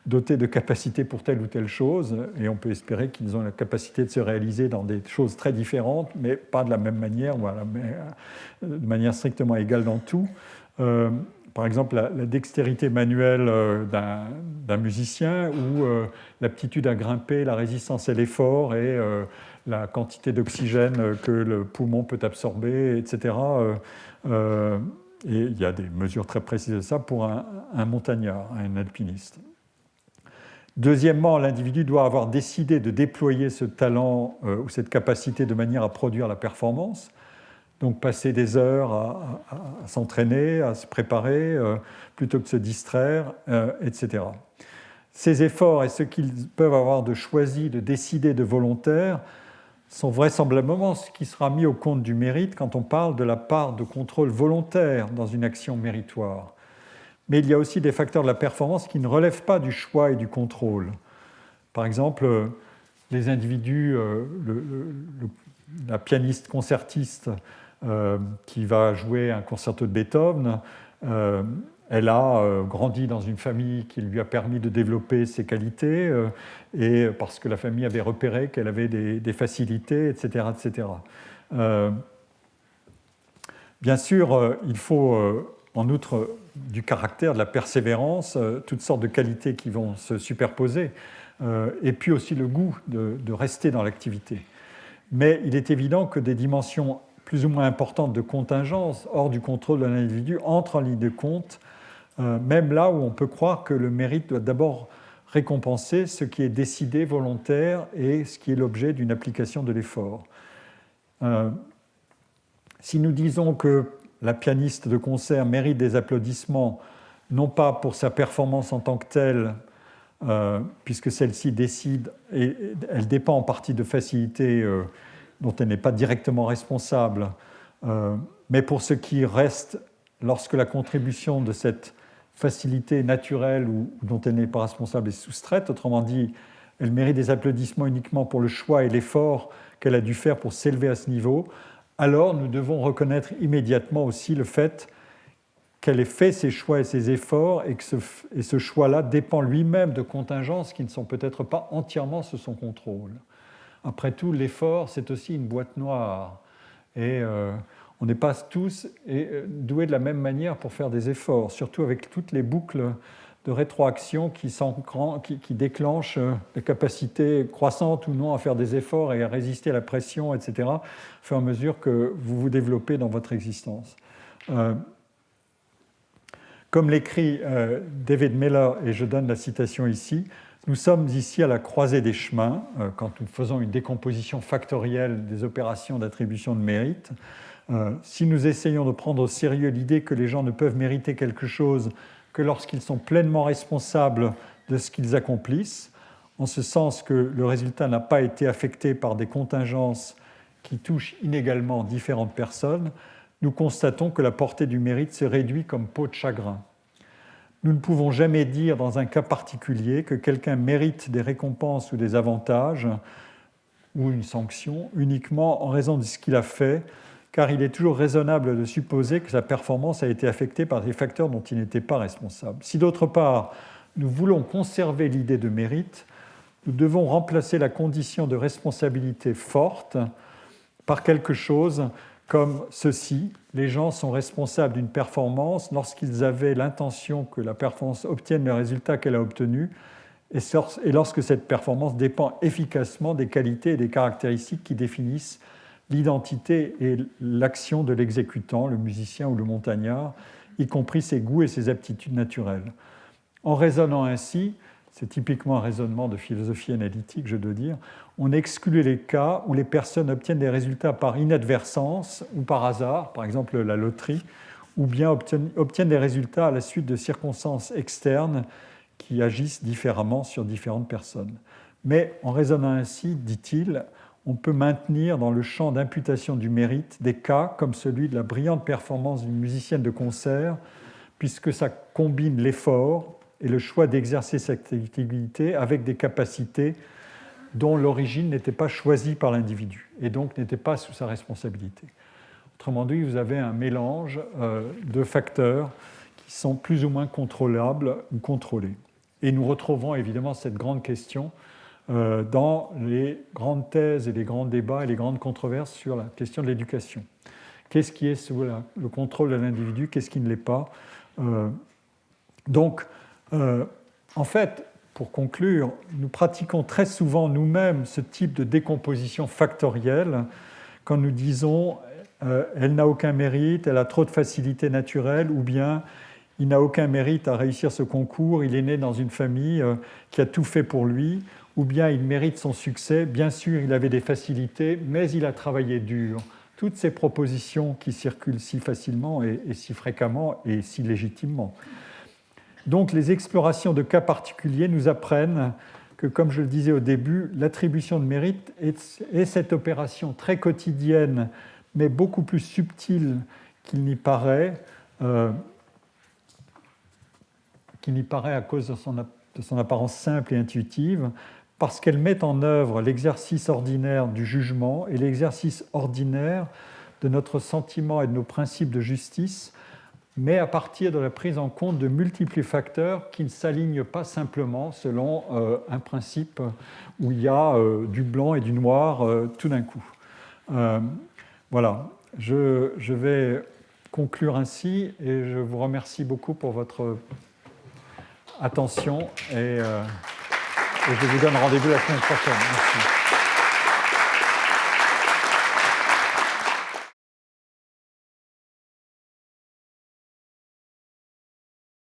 dotés de capacités pour telle ou telle chose, et on peut espérer qu'ils ont la capacité de se réaliser dans des choses très différentes, mais pas de la même manière, voilà, mais de manière strictement égale dans tout. Par exemple, la dextérité manuelle d'un musicien, ou l'aptitude à grimper, la résistance à l'effort et la quantité d'oxygène que le poumon peut absorber, etc. Et il y a des mesures très précises de ça pour un montagnard, un alpiniste. Deuxièmement, l'individu doit avoir décidé de déployer ce talent ou cette capacité de manière à produire la performance. Donc passer des heures à s'entraîner, à se préparer, plutôt que de se distraire, etc. Ces efforts et ce qu'ils peuvent avoir de choisi, de décider, de volontaire, sont vraisemblablement ce qui sera mis au compte du mérite quand on parle de la part de contrôle volontaire dans une action méritoire. Mais il y a aussi des facteurs de la performance qui ne relèvent pas du choix et du contrôle. Par exemple, les individus, la pianiste concertiste qui va jouer un concerto de Beethoven, elle a grandi dans une famille qui lui a permis de développer ses qualités, et parce que la famille avait repéré qu'elle avait des facilités, etc. etc. Bien sûr, il faut, en outre du caractère, de la persévérance, toutes sortes de qualités qui vont se superposer, et puis aussi le goût de rester dans l'activité. Mais il est évident que des dimensions plus ou moins importantes de contingence, hors du contrôle de l'individu, entrent en ligne de compte, même là où on peut croire que le mérite doit d'abord récompenser ce qui est décidé, volontaire, et ce qui est l'objet d'une application de l'effort. Si nous disons que la pianiste de concert mérite des applaudissements, non pas pour sa performance en tant que telle, puisque celle-ci décide, et elle dépend en partie de facilités dont elle n'est pas directement responsable, mais pour ce qui reste lorsque la contribution de cette facilité naturelle ou dont elle n'est pas responsable est soustraite. Autrement dit, elle mérite des applaudissements uniquement pour le choix et l'effort qu'elle a dû faire pour s'élever à ce niveau. Alors nous devons reconnaître immédiatement aussi le fait qu'elle ait fait ses choix et ses efforts, et que ce choix-là dépend lui-même de contingences qui ne sont peut-être pas entièrement sous son contrôle. Après tout, l'effort, c'est aussi une boîte noire. Et on n'est pas tous doués de la même manière pour faire des efforts, surtout avec toutes les boucles de rétroaction qui déclenchent la capacité croissante ou non à faire des efforts et à résister à la pression, etc., au fur et à mesure que vous vous développez dans votre existence. Comme l'écrit David Miller, et je donne la citation ici, nous sommes ici à la croisée des chemins, quand nous faisons une décomposition factorielle des opérations d'attribution de mérite. Si nous essayons de prendre au sérieux l'idée que les gens ne peuvent mériter quelque chose que lorsqu'ils sont pleinement responsables de ce qu'ils accomplissent, en ce sens que le résultat n'a pas été affecté par des contingences qui touchent inégalement différentes personnes, nous constatons que la portée du mérite se réduit comme peau de chagrin. Nous ne pouvons jamais dire dans un cas particulier que quelqu'un mérite des récompenses ou des avantages ou une sanction uniquement en raison de ce qu'il a fait, car il est toujours raisonnable de supposer que sa performance a été affectée par des facteurs dont il n'était pas responsable. Si d'autre part, nous voulons conserver l'idée de mérite, nous devons remplacer la condition de responsabilité forte par quelque chose comme ceci: les gens sont responsables d'une performance lorsqu'ils avaient l'intention que la performance obtienne le résultat qu'elle a obtenu, et lorsque cette performance dépend efficacement des qualités et des caractéristiques qui définissent l'identité et l'action de l'exécutant, le musicien ou le montagnard, y compris ses goûts et ses aptitudes naturelles. En raisonnant ainsi, c'est typiquement un raisonnement de philosophie analytique, je dois dire, on exclut les cas où les personnes obtiennent des résultats par inadvertance ou par hasard, par exemple la loterie, ou bien obtiennent des résultats à la suite de circonstances externes qui agissent différemment sur différentes personnes. Mais en raisonnant ainsi, dit-il, on peut maintenir dans le champ d'imputation du mérite des cas comme celui de la brillante performance d'une musicienne de concert, puisque ça combine l'effort et le choix d'exercer cette activité avec des capacités dont l'origine n'était pas choisie par l'individu et donc n'était pas sous sa responsabilité. Autrement dit, vous avez un mélange de facteurs qui sont plus ou moins contrôlables ou contrôlés. Et nous retrouvons évidemment cette grande question dans les grandes thèses et les grands débats et les grandes controverses sur la question de l'éducation. Qu'est-ce qui est sous le contrôle de l'individu, qu'est-ce qui ne l'est pas? En fait, pour conclure, nous pratiquons très souvent nous-mêmes ce type de décomposition factorielle quand nous disons elle n'a aucun mérite, elle a trop de facilité naturelle, ou bien il n'a aucun mérite à réussir ce concours, il est né dans une famille qui a tout fait pour lui, ou bien il mérite son succès, bien sûr il avait des facilités, mais il a travaillé dur. Toutes ces propositions qui circulent si facilement et si fréquemment et si légitimement. Donc les explorations de cas particuliers nous apprennent que, comme je le disais au début, l'attribution de mérite est cette opération très quotidienne, mais beaucoup plus subtile qu'il n'y paraît à cause de son apparence simple et intuitive, parce qu'elle met en œuvre l'exercice ordinaire du jugement et l'exercice ordinaire de notre sentiment et de nos principes de justice, mais à partir de la prise en compte de multiples facteurs qui ne s'alignent pas simplement selon un principe où il y a du blanc et du noir tout d'un coup. Voilà, je vais conclure ainsi et je vous remercie beaucoup pour votre attention et je vous donne rendez-vous la semaine prochaine. Merci.